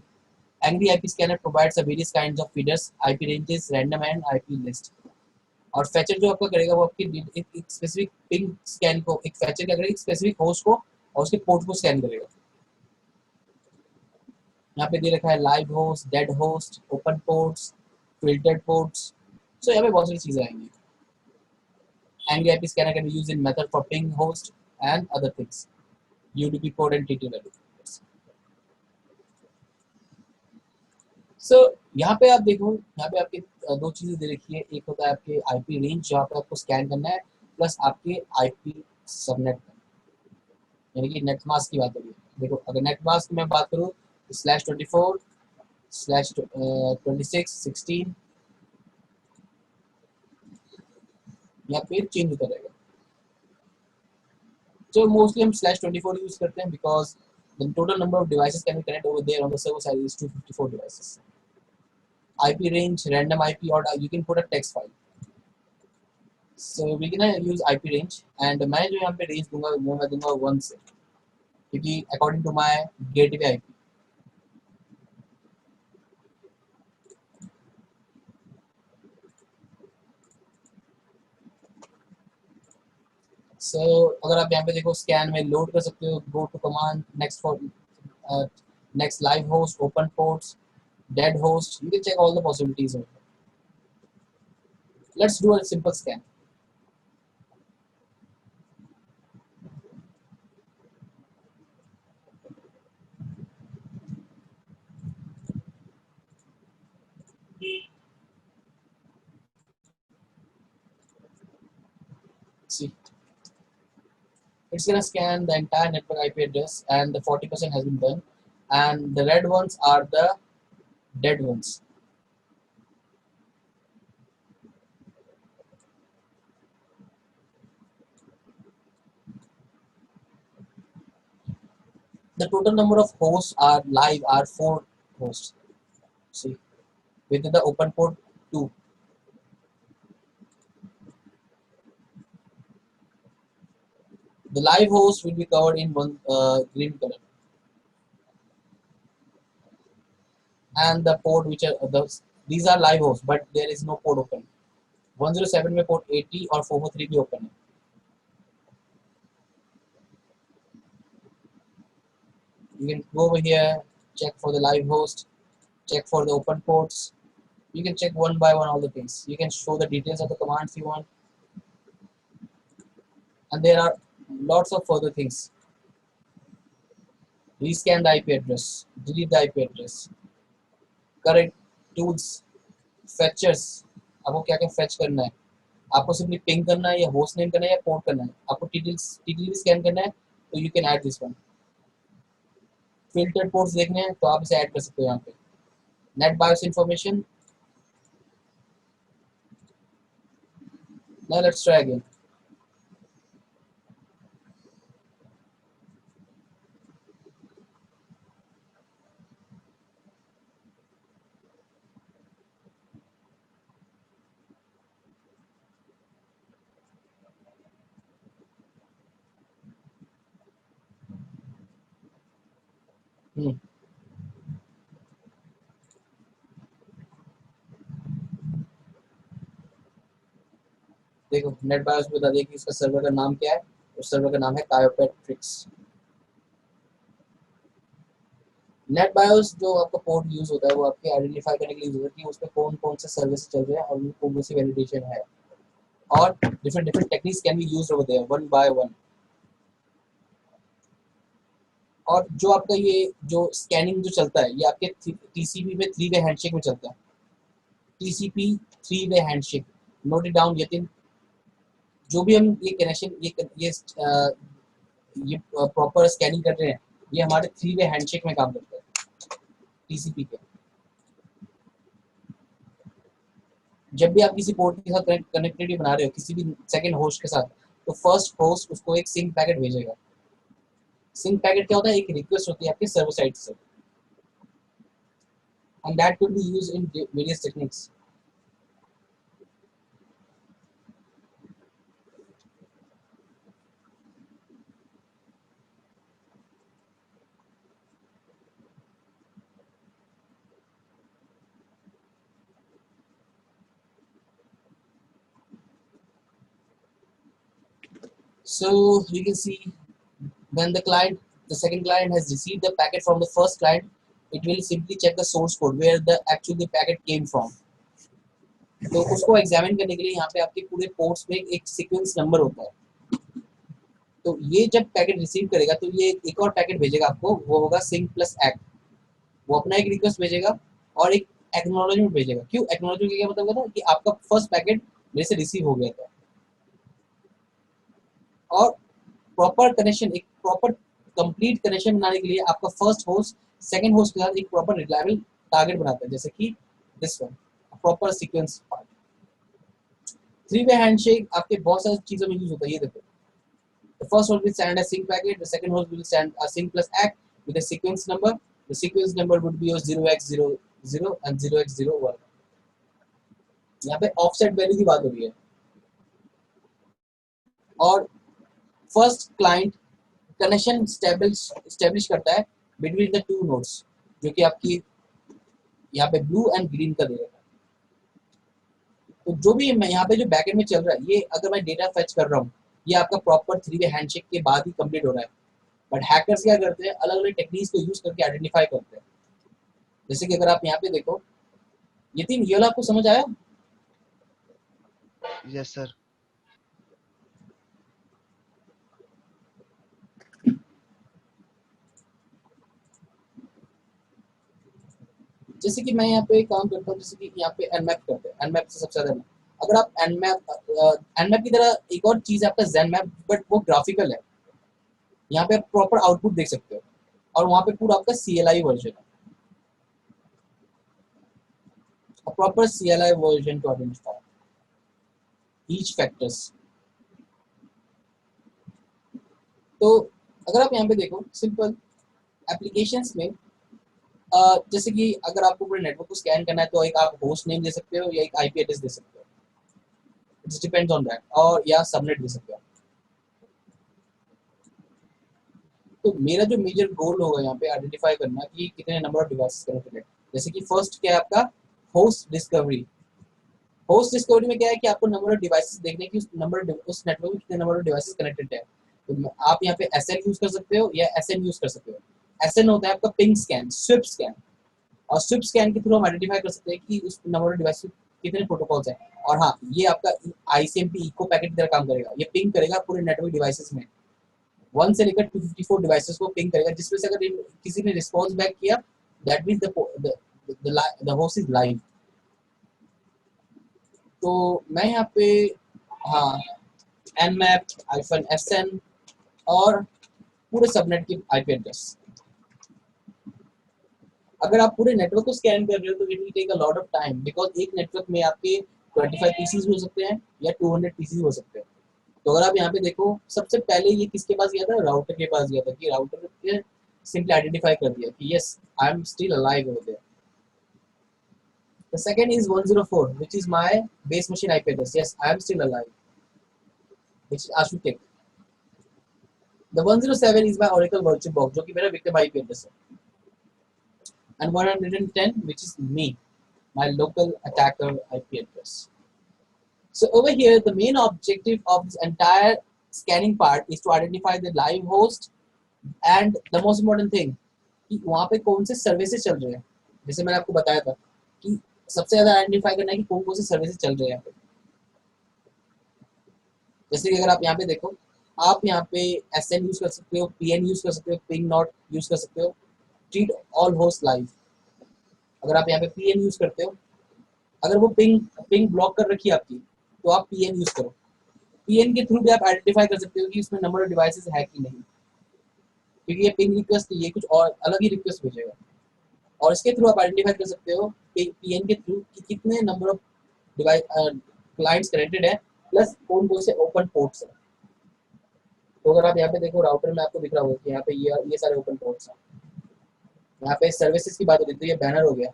Angry IP scanner provides a various kinds of feeders, IP ranges, random and IP list. और फेचर जो आपका करेगा वो आपकी एक स्पेसिफिक पिंग स्कैन को, एक फेचर क्या करेगा, एक स्पेसिफिक होस्ट को और उसके पोर्ट को स्कैन करेगा. यहाँ पे दे रखा है live host, dead host, open ports, filtered ports. So यहाँ पे बहुत सारी चीजें आएंगी. Angry IP scanner can be used in method for ping host and other things. UDP port and TTL value. So यहाँ पे आप देखो, यहाँ पे आपके दो चीजें दे रखी है. एक होता है आपके आईपी रेंज जहाँ पे आपको स्कैन करना है, प्लस आपके आईपी सबनेट, यानी कि नेट मास्क की बात करिए. देखो अगर नेट मास्क की मैं बात करूँ तो /24/26/16 यहाँ पे चेंज होता रहेगा. So mostly हम /24 यूज करते हैं because the total number of devices can be connected over there on the server side is 254 devices. IP range, random IP, or you can put a text file. So we can use IP range, and मैं जो यहाँ पे range दूंगा वो मैं दूंगा 1 से, क्योंकि according to my gateway IP. So अगर आप यहाँ पे देखो scan में load कर सकते हो, go to command next for next live host, open ports, dead host. You can check all the possibilities over here. Let's do a simple scan. See, it's gonna scan the entire network IP address, and the 40% has been done, and the red ones are the dead ones. The total number of hosts are live are 4 hosts. See, with the open port 2. The live host will be covered in one green color, and the port which are these are live hosts, but there is no port open. 107 में port 80 और 443 भी open है. You can go over here, check for the live host, check for the open ports. You can check one by one all the things. You can show the details of the commands you want, and there are lots of further things. Rescan the IP address, delete the IP address, correct tools, fetchers. आपको क्या क्या fetch करना है, आपको सिर्फ ping करना है या होस्ट नेम करना है या पोर्ट करना है, आपको TTL स्कैन करना है तो you can add this one. Filtered ports देखने हैं तो आप इसे ऐड कर सकते हो यहाँ पे. Net BIOS information. Now let's try again. देखो नेट बायोस बता दिया कि उसका सर्वर का नाम क्या है, उस सर्वर का नाम है कायोपेट्रिक्स। नेट बायोस जो आपका पोर्ट यूज होता है वो आपके आइडेंटिफाई करने के लिए यूज होता है कि उसमें कौन कौन से सर्विस चल रहे हैं और उनकी कौन सी वैलिडेशन है, और different techniques can be used over there one by one. और जो आपका ये जो स्कैनिंग जो चलता है ये आपके टीसीपी में 3 वे हैंडशेक में चलता है। TCP 3 way handshake, note it down Yatin. जो भी हम ये कनेक्शन ये प्रॉपर स्कैनिंग कर रहे हैं ये हमारे 3 वे हैंडशेक में काम करता है टीसीपी पे। जब भी आप किसी पोर्ट के साथ कनेक्टिविटी बना रहे हो किसी भी सेकंड होस्ट के साथ, तो फर्स्ट होस्ट उसको एक सिंक पैकेट भेजेगा। सिंक पैकेट क्या होता है, एक रिक्वेस्ट होती है आपके सर्वर साइड से, and that could be used in various techniques. So you can see when the second client has received the packet from the first client, it will simply check the source code where the packet came from. तो उसको examine करने के लिए यहाँ पे आपके पूरे ports में एक सीक्वेंस नंबर होता है। तो ये जब पैकेट रिसीव करेगा तो ये एक और पैकेट भेजेगा आपको, वो होगा सिंक प्लस एक्ट। वो अपना एक रिक्वेस्ट भेजेगा और एक एक्नॉलेजमेंट भेजेगा। क्यों एक्नॉलेजमेंट, क्या मतलब होता है कि आपका फर्स्ट पैकेट मेरे से रिसीव हो गया था। और प्रॉपर कनेक्शन, एक प्रॉपर कंप्लीट कनेक्शन बनाने के लिए आपका फर्स्ट होस्ट सेकंड होस्ट के साथ एक प्रॉपर रिलायबल टारगेट बनाता है, जैसे कि this one proper sequence part. 3 way handshake आपके बहुत सारी चीजों में यूज होता है। ये देखो, the first host will send a sync packet, the second host will send a sync plus ACK with a sequence number. The sequence number would be your 0x00 and 0x01। यहाँ पे offset value की बात हो रही है। और first client connection establish करता है बिटवीन द टू नोड्स, जो कि आपकी यहाँ पे ब्लू एंड ग्रीन का दे रहा है। तो जो भी यहाँ पे जो बैकएंड में चल रहा है, ये अगर मैं डेटा फेच कर रहा हूँ, ये आपका प्रॉपर 3 वे हैंडशेक के बाद ही कंप्लीट हो रहा है। बट हैकर्स क्या करते हैं, अलग अलग टेक्निक्स को यूज करके आइडेंटिफाई करते हैं। जैसे कि अगर आप यहाँ पे देखो, ये 3 ये वाला आपको समझ आया? Yes sir. जैसे कि मैं यहाँ पे काम करता हूँ, जैसे कि यहाँ पे एनमैप करते हैं, एनमैप से सबसे ज्यादा। अगर आप एनमैप की तरह एक और चीज है आपका ज़ेनमैप, बट वो ग्राफिकल है। यहाँ पे आप प्रॉपर आउटपुट देख सकते हो और वहाँ पे पूरा आपका CLI वर्जन है, a proper CLI version to identify each factors। तो अगर आप यहाँ पे देखो सिंपल एप्लीकेशंस में, जैसे कि अगर आपको पूरे नेटवर्क को स्कैन करना है तो एक आप होस्ट नेम दे सकते हो या एक IP एड्रेस दे सकते हो, इट डिपेंड्स ऑन दैट, और या सबनेट दे सकते हो। तो मेरा जो मेजर गोल होगा यहाँ पे आइडेंटिफाई करना कि कितने नंबर ऑफ डिवाइसेस कनेक्टेड है। जैसे कि फर्स्ट क्या है आपका होस्ट डिस्कवरी। होस्ट डिस्कवरी में क्या है कि आपको नंबर ऑफ डिवाइसेस देखने की, उस नेटवर्क में कितने नंबर ऑफ डिवाइसेस कनेक्टेड है। तो आप यहाँ पे SN यूज कर सकते हो या SN यूज कर सकते हो। SN होता है आपका पिंग स्कैन, स्विप स्कैन, और स्विप स्कैन के थ्रू हम आइडेंटिफाई कर सकते हैं कि उस नंबर ऑफ डिवाइसेस कितने प्रोटोकॉल्स हैं। और हाँ, ये आपका ICMP इको पैकेट की तरह काम करेगा। ये पिंग करेगा पूरे नेटवर्क डिवाइसेस में 1 से लेकर 254 डिवाइसेस को पिंग करेगा, जिसमें से अगर किसी ने रिस्पॉन्स बैक किया, that means the host is live. तो मैं यहाँ पे हाँ nmap-sn और पूरे सबनेट की IP एड्रेस। अगर आप पूरे नेटवर्क को स्कैन कर रहे हो तो it will take a lot of time, because एक नेटवर्क में आपके 25 पीसीज हो सकते हैं या 200 पीसीज हो सकते हैं। तो अगर आप यहाँ पे देखो, सबसे पहले ये किसके पास गया था, राउटर के पास गया था, कि राउटर ने सिंपली आइडेंटिफाई कर दिया कि yes I am still alive over there. The second is 104, which is my base machine IP address. Yes, I am still alive, which is Ashutek. The 107 is my Oracle Virtual Box, जो कि मेरा victim IP address है. And 110, which is me, my local attacker IP address. So over here, the main objective of this entire scanning part is to identify the live host and the most important thing कि वहाँ पे कौन से services चल रहे हैं. जैसे मैंने आपको बताया था कि सबसे ज़्यादा आइडेंटिफाई करना है कि कौन कौन से सर्विसेज चल रहे हैं यहाँ पे. जैसे कि अगर आप यहाँ पे देखो, आप यहाँ पे SN यूज़ कर सकते हो, PN यूज़ कर सकते हो, पिंग नॉट यूज़ कर सकते हो, ट्रीट ऑल होस्ट लाइव. अगर आप यहाँ पे PN यूज़ करते हो, अगर वो पिंग ब्लॉक कर रखी है आपकी, तो आप PN यूज़ करो. PN के थ्रू भी आप आइडेंटिफाई कर सकते हो कि उसमें नंबर ऑफ डिवाइसेस है कि नहीं, क्योंकि ये पिंग रिक्वेस्ट ये कुछ और अलग ही रिक्वेस्ट भेजेगा. और इसके थ्रू आप आइडेंटिफाई कर सकते हो PN के थ्रू कि कितने number of device clients connected है, प्लस कौन कौन से ओपन पोर्ट्स हैं. तो अगर आप यहाँ पे देखो राउटर में आपको दिख रहा होगा कि यहाँ पे ये सारे ओपन पोर्ट्स हैं. यहाँ पे सर्विसेज की बात होती है तो ये बैनर हो गया,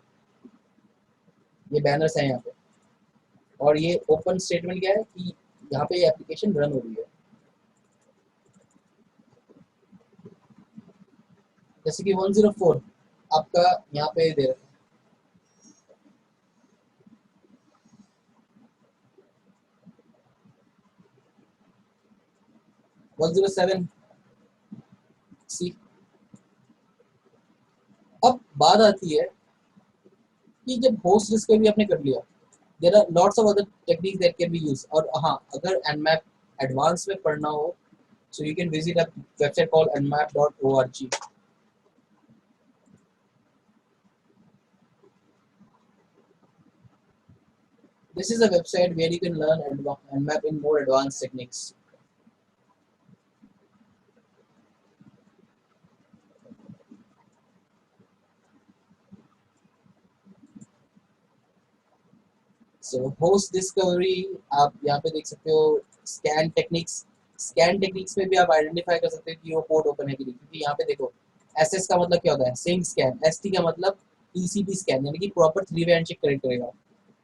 ये बैनर्स हैं यहाँ पे. और ये ओपन स्टेटमेंट क्या है कि यहाँ पे ये एप्लीकेशन रन हो रही है. जैसे कि 104 आपका यहाँ पे दे रखा है. 107 सी. अब बात आती है कि जब होस्ट डिस्कवरी आपने कर लिया, there are lots of other techniques that can be use. और हाँ, अगर nmap एडवांस में पढ़ना हो, so you can visit a website called nmap.org. This is a website where you can learn nmap in more advanced techniques. So host discovery आप यहाँ पे देख सकते हो. स्कैन टेक्निक्स में भी आप आइडेंटिफाई कर सकते हो कि वो पोर्ट ओपन है कि नहीं. क्योंकि यहाँ पे देखो, SS का मतलब क्या होता है, सिंक स्कैन. ST का मतलब TCP स्कैन, यानी कि प्रॉपर 3-वे हैंडशेक करेक्ट करेगा.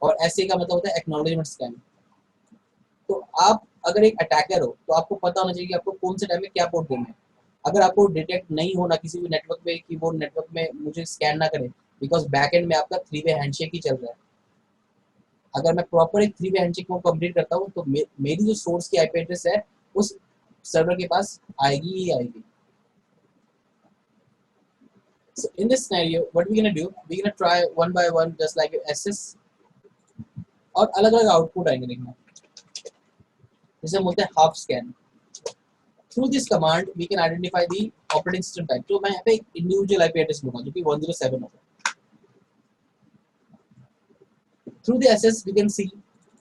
और SA का मतलब होता है एक्नॉलेजमेंट स्कैन. तो आप अगर एक अटैकर हो तो आपको पता होना चाहिए कि आपको कौन से टाइम में क्या पोर्ट देना है. अगर आपको डिटेक्ट नहीं होना किसी भी नेटवर्क पे कि वो नेटवर्क में मुझे स्कैन ना करे, बिकॉज बैक एंड में आपका 3-वे हैंडशेक ही चल रहा है. अगर मैं प्रॉपर एक 3-वे हैंडशेक को कंप्लीट करता हूँ तो मेरी जो सोर्स की आईपी एड्रेस है उस सर्वर के पास आएगी ही आएगी. So in this scenario, what we're gonna do, we're gonna try one by one just like SS. और अलग अलग आउटपुट आएंगे देखना, जैसे हम बोलते हैं half scan. Through this command, we can identify the operating system type. तो मैं यहाँ पे एक इंडिविजुअल आईपी एड्रेस लूंगा जो कि 107 होगा. Through the SS, we can see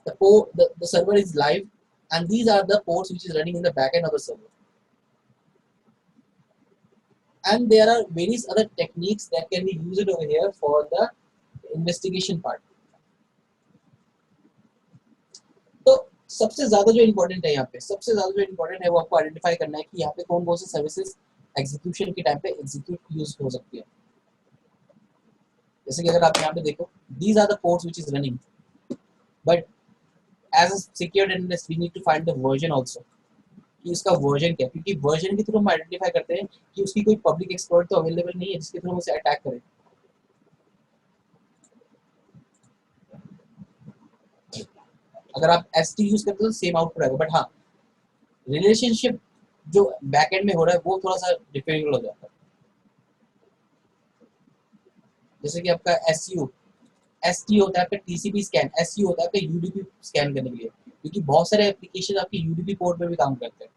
the server is live, and these are the ports which is running in the backend of the server. And there are various other techniques that can be used over here for the investigation part. तो सबसे ज्यादा जो important है यहाँ पे, सबसे ज्यादा जो इम्पोर्टेंट है वो आपको आइडेंटिफाई करना है कि यहाँ पे कौन कौन से सर्विसेज एग्जीक्यूशन के टाइम पे एग्जीक्यूट यूज हो सकती है. जैसे कि अगर आप यहाँ पे देखो, these are the ports which is running, but as a secured analyst we need to find the version also, कि इसका वर्जन क्या है. क्योंकि वर्जन के थ्रू हम आइडेंटिफाई करते हैं कि उसकी कोई पब्लिक एक्सप्लॉइट तो अवेलेबल नहीं है जिसके थ्रू हम उसे अटैक करें. अगर आप ST यूज करते हो तो सेम आउटपुट आएगा, बट हाँ, रिलेशनशिप जो बैकएंड में हो रहा है वो थोड़ा सा डिफिकल्ट हो जाता है. जैसे कि आपका ST होता है आपका TCP स्कैन, SU होता है आपका UDP स्कैन करने के लिए, क्योंकि बहुत सारे एप्लीकेशन आपके UDP पोर्ट पे भी काम करते हैं.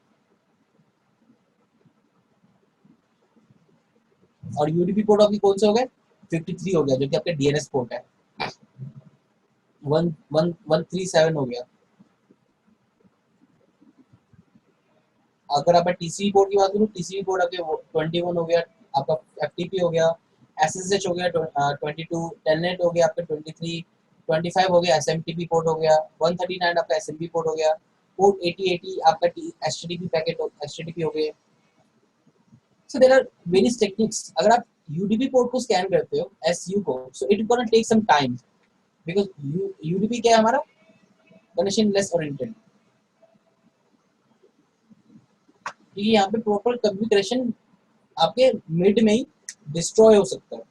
और UDP पोर्ट आपकी कौन से हो गए, 53 हो गया जो कि आपका DNS पोर्ट है. 137 हो गया. अगर आप TCP पोर्ट की बात करूँ, TCP पोर्ट आपके 21 हो गया, आपका FTP हो गया, SSH हो गया 22, टेलनेट हो गया आपका 23, 25 हो गया SMTP पोर्ट हो गया, 139 आपका SMP पोर्ट हो गया, पोर्ट 8080 आपका HTTP पैकेट HTTP हो गए. So there are various techniques. अगर आप UDP पोर्ट को स्कैन करते हो, SU को, so it gonna take some time because UDP क्या है हमारा, कनेक्शन लेस ओरिएंटेड. क्योंकि यहाँ पे प्रॉपर कम्युनिकेशन आपके मिड में ही डिस्ट्रॉय हो सकता है.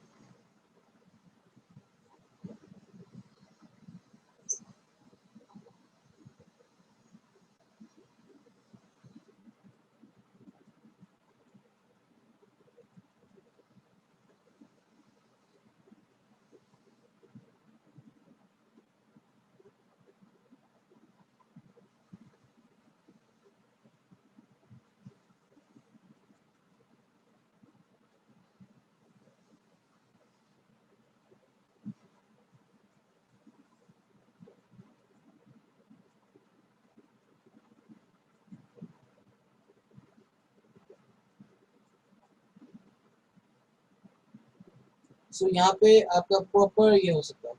सो यहाँ पे आपका प्रॉपर ये हो सकता है.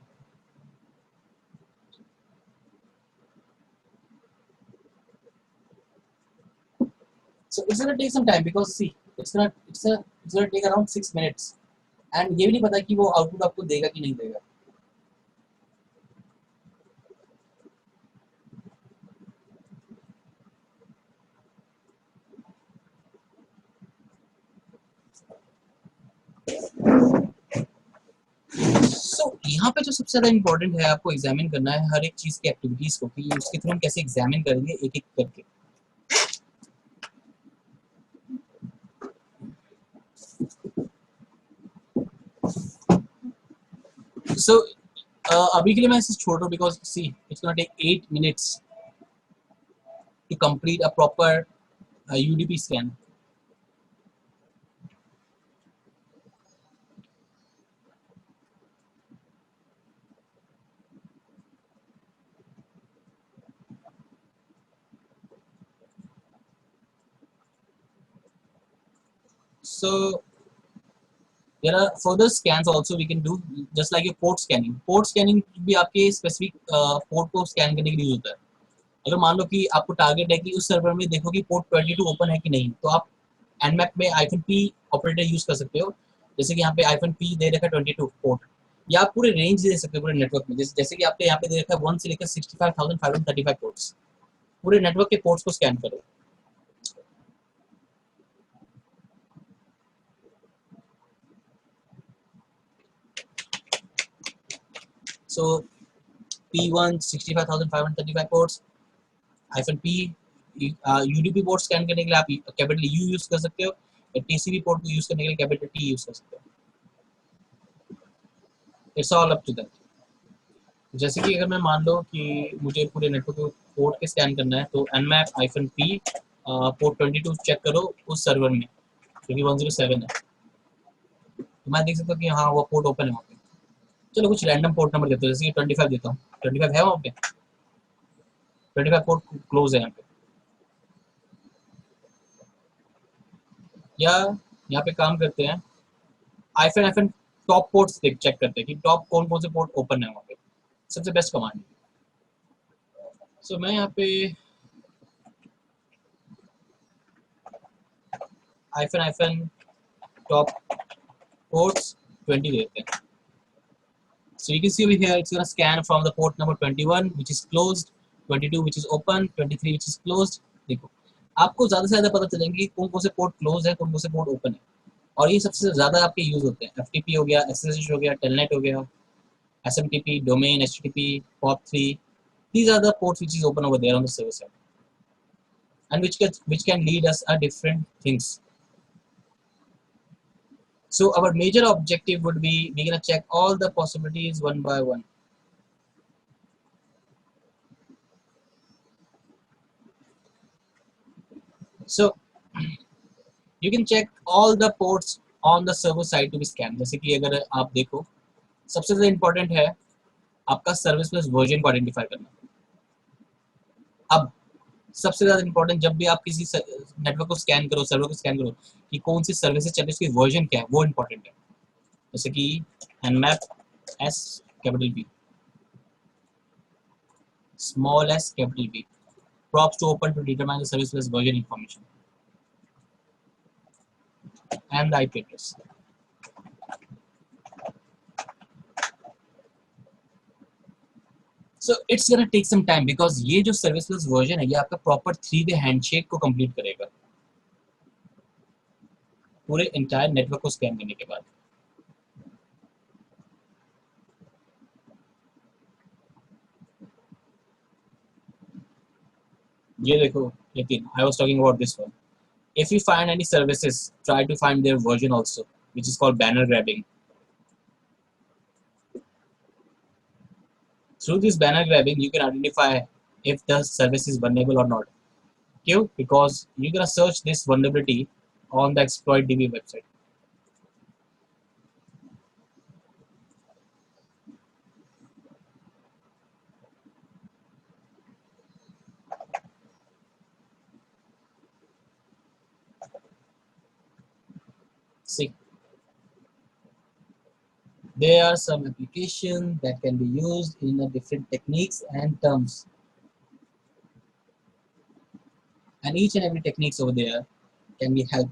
So it's gonna take some time because see, it's gonna take around 6 minutes. And ये भी नहीं पता कि वो आउटपुट आपको देगा कि नहीं देगा. So यहाँ पे जो सबसे ज़्यादा इम्पोर्टेंट है आपको एग्जामिन करना है हर एक चीज़ की एक्टिविटीज को कि उसके थ्रू हम कैसे एग्जामिन करेंगे एक एक करके. So अभी के लिए मैं इसे छोड़ रहा हूँ because see it's gonna take 8 minutes to complete a proper UDP scan. So there are further scans also we can do just like a port scanning. Port scanning भी आपके स्पेसिफिक पोर्ट को स्कैन करने के लिए होता है. अगर मान लो कि आपको टारगेट है कि उस सर्वर में देखो कि पोर्ट 22 ओपन है कि नहीं, तो आप nmap में -p ऑपरेटर यूज कर सकते हो. जैसे कि यहाँ पे -p दे रखा है 22 पोर्ट, या आप पूरे रेंज दे सकते हो पूरे नेटवर्क में. जैसे कि आपके यहाँ पे दे रखा है 1 से लेकर 65,535 पोर्ट्स. पूरे नेटवर्क के पोर्ट्स को स्कैन करो. सो P1 65,535 ports -p UDP port scan करने के लिए आप कैपिटल U यूज कर सकते हो. TCP पोर्ट को यूज करने के लिए कैपिटल T यूज कर सकते हो. It's all up to that. जैसे कि अगर मैं मान लो कि मुझे पूरे नेटवर्क को पोर्ट के स्कैन करना है, तो nmap-p पोर्ट 22 चेक करो उस सर्वर में, क्योंकि 107 है, तो मैं देख सकता हूँ कि हाँ वो पोर्ट ओपन है वहाँ पे. चलो कुछ रैंडम पोर्ट नंबर देता हूँ, जैसे कि 25 देता हूँ. 25 है वहाँ पे, 25 पोर्ट क्लोज है यहाँ पे. या यहाँ पे काम करते हैं, आईफन टॉप पोर्ट्स चेक करते हैं कि टॉप कौन कौन से पोर्ट ओपन है वहाँ पे. सबसे बेस्ट कमांड. सो मैं यहाँ पे आईफन टॉप पोर्ट्स 20 देते हैं. So you can see over here, it's going to scan from the port number 21, which is closed, 22, which is open, 23, which is closed. देखो, आपको ज़्यादा से ज़्यादा पता चलेंगे कि कौन कौन से पोर्ट क्लोज है, कौन कौन से पोर्ट ओपन है, और ये सबसे ज़्यादा आपके यूज होते हैं. FTP हो गया, SSH हो गया, Telnet हो गया, SMTP, domain, HTTP, POP3. These are the ports which is open over there on the server side, and which can lead us a different things. So our major objective would be we're gonna check all the possibilities one by one. So you can check all the ports on the server side to be scanned. जैसे कि अगर आप देखो, सबसे ज़्यादा important है आपका service plus version को आइडेंटिफाई करना. अब सबसे ज़्यादा इम्पोर्टेंट जब भी आप किसी नेटवर्क को स्कैन करो, सर्वर को स्कैन करो, कि कौन सी सर्विसेज चल रही है, उसकी वर्जन क्या है, वो इम्पोर्टेंट है. जैसे कि nmap s capital B, small s capital B, props to open to determine the service plus version information, and the IP address. So it's gonna take some time because ये जो service plus version है ये आपका proper 3-वे handshake को complete करेगा पूरे entire network को scan करने के बाद. ये देखो, लेकिन I was talking about this one. If you find any services, try to find their version also, which is called banner grabbing. Through this banner grabbing, you can identify if the service is vulnerable or not. Why? Because you're gonna search this vulnerability on the exploit DB website. See, There are some applications that can be used in a different techniques and terms, and each and every techniques over there can be helped.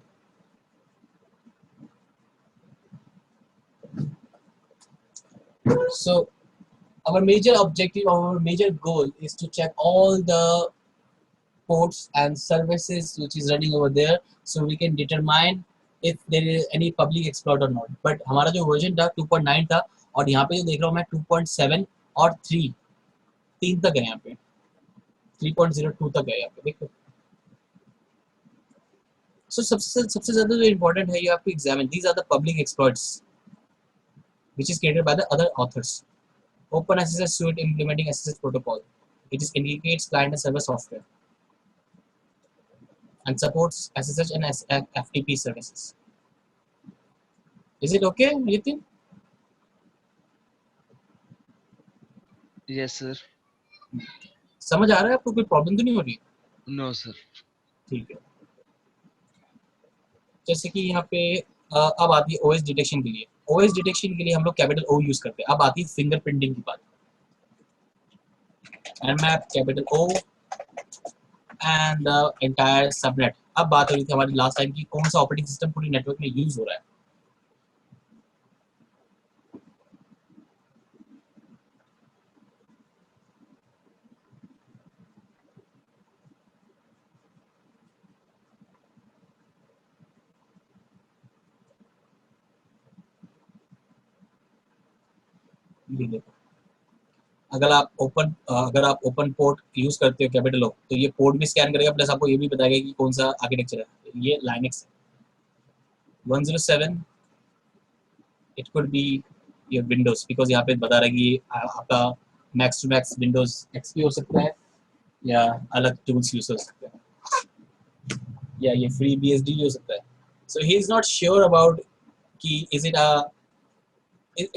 So our major objective, our major goal is to check all the ports and services which is running over there, so we can determine if there is any public exploit or not. But हमारा जो version था 2.9 था, और यहाँ पे जो देख रहा हूँ मैं 2.7 और 3 तक है, यहाँ पे 3.02 तक है यहाँ पे देखो. So सबसे ज़्यादा जो important है, you have to examine these are the public exploits which is created by the other authors. OpenSSH suite implementing SSH protocol. It is indicates client and server software and supports SSH and FTP services. Is it okay, Nitin? Yes sir. समझ आ रहा है आपको? कोई problem तो नहीं हो रही? No sir. ठीक है. जैसे कि यहाँ पे अब आती है OS डिटेक्शन के लिए. OS डिटेक्शन के लिए हम लोग कैपिटल O यूज करते हैं. अब आती है फिंगरप्रिंटिंग की बात. nmap capital O and the entire subnet. अब बात हो रही थी हमारी लास्ट टाइम की कौन सा ऑपरेटिंग सिस्टम पूरी नेटवर्क में यूज हो रहा है. ये देखो, अगर आप ओपन पोर्ट यूज करते हो कैपिटल O, तो ये पोर्ट भी स्कैन करेगा, प्लस आपको ये भी बताएगा कि कौन सा आर्किटेक्चर है. ये Linux 107. It could be your Windows, because यहाँ पे बता रहा है कि आपका max to max Windows XP हो सकता है, या अलग टूल्स यूज हो सकते हैं, या ये फ्री BSD हो सकता है. So he is not sure about कि is it a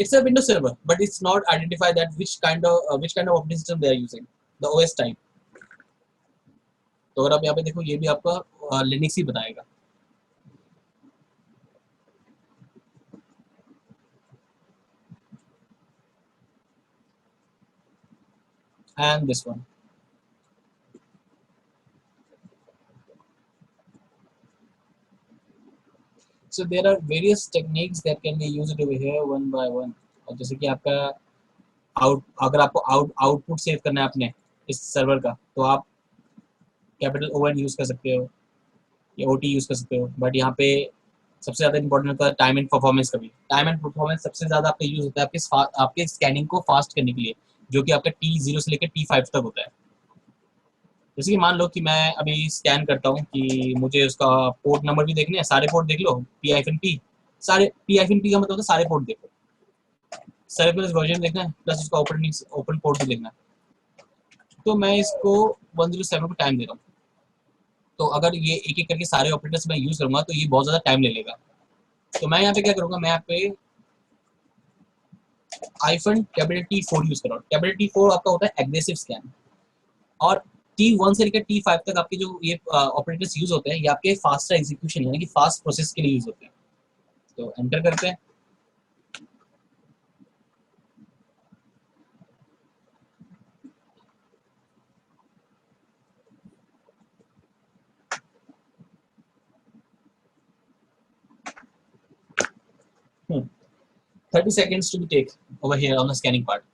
it's a Windows server, but it's not identify that which kind of operating system they are using, the OS type. तो अगर आप यहाँ पे देखो, ये भी आपका लिनक्स ही बताएगा. And this one. So there are various techniques that can be used over here one by one. और जैसे कि आपका अगर आपको आउटपुट सेव करना है अपने इस सर्वर का, तो आप कैपिटल ON यूज कर सकते हो या OT यूज कर सकते हो. बट यहाँ पे सबसे ज़्यादा इंपॉर्टेंट होता है टाइम एंड परफॉर्मेंस का भी. टाइम एंड परफॉर्मेंस सबसे ज़्यादा आपका यूज होता है आपके स्कैनिंग को फास्ट करने के लिए, जो कि आपका T0 से लेकर T5 तक होता है. जैसे कि मान लो कि मैं अभी स्कैन करता हूँ कि मुझे उसका पोर्ट नंबर भी देखने हैं, सारे पोर्ट देख लो, P-P, सारे P-P का मतलब होता है सारे पोर्ट देखो, सारे प्लस वर्जन देखना है, प्लस उसका ओपन पोर्ट भी देखना है. तो मैं इसको 107 को टाइम दे रहा हूँ. तो अगर ये एक एक करके सारे ऑपरेटर्स मैं यूज करूंगा तो ये बहुत ज़्यादा टाइम ले लेगा. तो मैं यहाँ पे क्या करूँगा, मैं यहाँ पे -T4 यूज कर रहा हूँ. T4 आपका होता है एग्रेसिव स्कैन, और T1 से लेकर T5 तक आपके जो ये ऑपरेटर्स यूज होते हैं, ये आपके फास्टर एग्जीक्यूशन यानी कि फास्ट प्रोसेस के लिए यूज होते हैं. तो एंटर करते हैं. Hmm. 30 seconds to be take over here on the scanning part.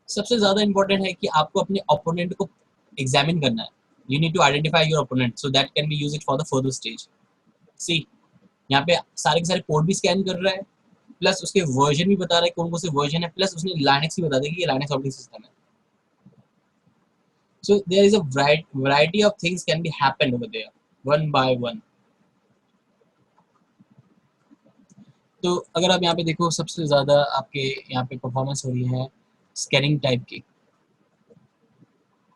सबसे ज़्यादा इंपॉर्टेंट है कि आपको अपने ओपोनेंट को एग्जामिन करना है. You need to identify your opponent so that can be use it for the further stage. See, यहाँ पे सारे के सारे पोर्ट भी स्कैन कर रहा है, प्लस उसके वर्जन भी बता रहा है कौन कौन से वर्जन है, प्लस उसने लाइनक्स भी बता देगा कि ये लाइनक्स ऑपरेटिंग सिस्टम है. So there is a variety of things can be happened over there one by one. तो अगर आप यहाँ पे देखो, सबसे ज़्यादा आपके यहाँ पे परफॉर्मेंस हो रही है स्कैनिंग टाइप की,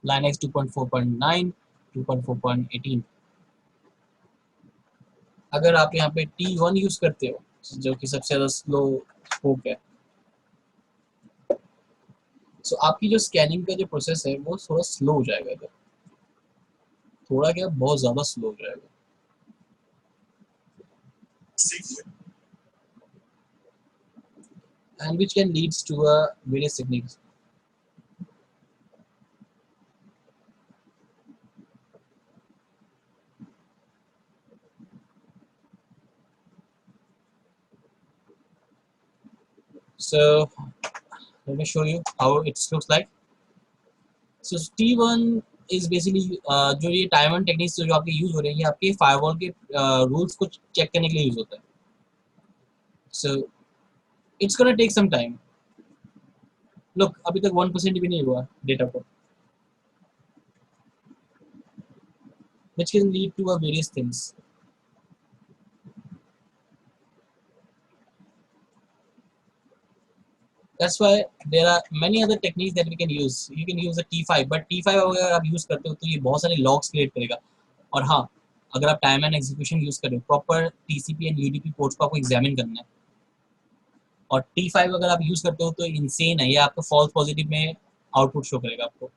Linux 2.4.9, 2.4.18. अगर आप यहाँ पे T1 यूज करते हो, जो कि सबसे ज़्यादा स्लो स्पोक है, सो आपकी जो स्कैनिंग का जो प्रोसेस है वो थोड़ा स्लो हो जाएगा. इधर थोड़ा क्या, बहुत ज़्यादा स्लो हो जाएगा. and which can leads to a various techniques. So let me show you how it looks like. So T1 is basically जो ये टाइम टेक्निक्स जो आपके यूज हो रहे हैं ये आपके फायरवॉल के रूल्स को चेक करने के लिए यूज होता है. So it's gonna take some time. Look, अभी तक 1% भी नहीं हुआ डेटा को, which can lead to a various things. That's why there are many other techniques that we can use. You can use a T5, but T5 अगर आप use करते हो तो ये बहुत सारे लॉग्स क्रिएट करेगा. और हाँ, अगर आप टाइम एंड एग्जीक्यूशन यूज कर रहे हो, proper TCP and UDP ports को आपको एग्जामिन करना है. और T5 अगर आप यूज करते हो तो इंसेन है, ये आपको फॉल्स पॉजिटिव में आउटपुट शो करेगा आपको.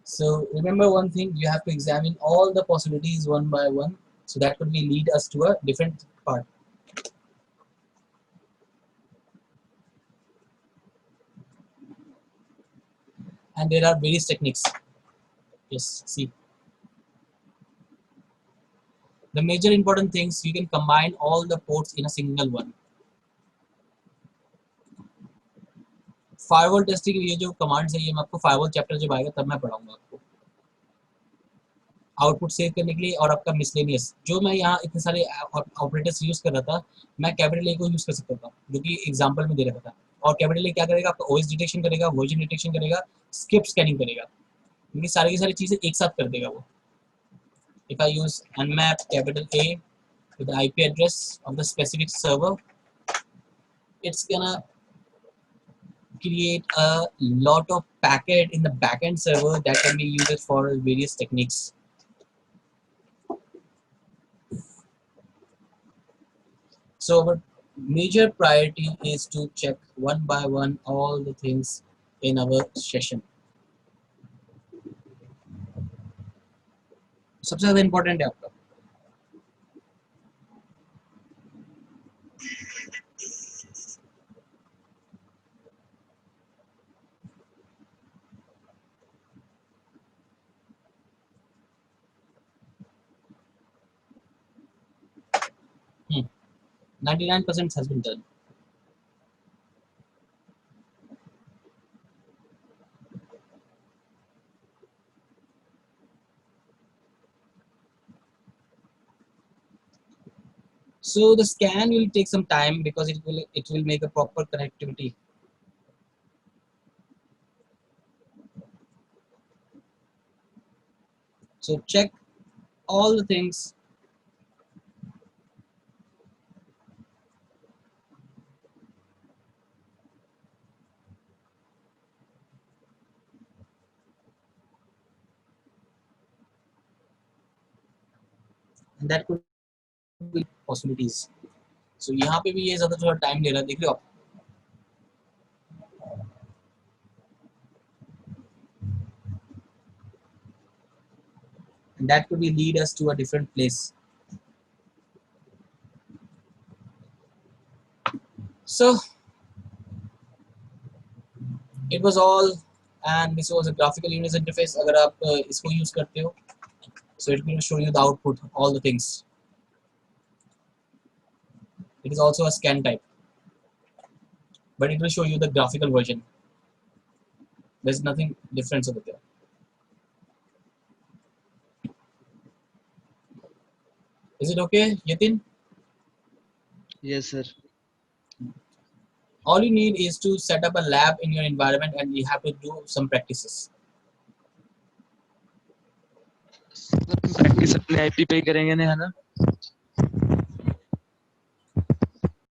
So remember one thing, you have to examine all the possibilities one by one. So that could be lead us to a different part. And there are various techniques. Yes, see. The major important things, you can combine all the ports in a single one. Firewall testing ये जो commands है ये मैं आपको firewall chapter जब आएगा तब मैं पढ़ाऊंगा आपको. आउटपुट सेव करने के लिए और आपका मिसलेनियस जो मैं यहाँ इतने सारे ऑपरेटर्स यूज कर रहा था, मैं कैपिटल ए को यूज कर सकता था जो कि एग्जांपल में दे रखा था. और कैपिटल ए क्या करेगा, आपका ओएस डिटेक्शन करेगा, वर्जन डिटेक्शन करेगा, स्क्रिप्ट स्कैनिंग करेगा, ये सारी की सारी चीजें एक साथ कर देगा वो. If I use nmap capital A with the IP address of the specific server, it's gonna create a lot of packet in the backend server that can be used for various techniques. So our major priority is to check one by one all the things in our session. सबसे ज़्यादा important है आपका. Hmm. 99% has been done. So the scan will take some time because it will make a proper connectivity. So check all the things. And that could be possibilities. So यहाँ पे भी ये ज़्यादा थोड़ा टाइम ले रहा है, देख रहे हो आप. And that could be lead us to a different place. So it was all, and this was a graphical user interface. अगर आप इसको use करते हो, so it will show you the output, all the things. It is also a scan type, but it will show you the graphical version. There's nothing different over there. Is it okay, Yatin? Yes, sir. All you need is to set up a lab in your environment and you have to do some practices. Practice अपने IP पे ही करेंगे ना, है ना?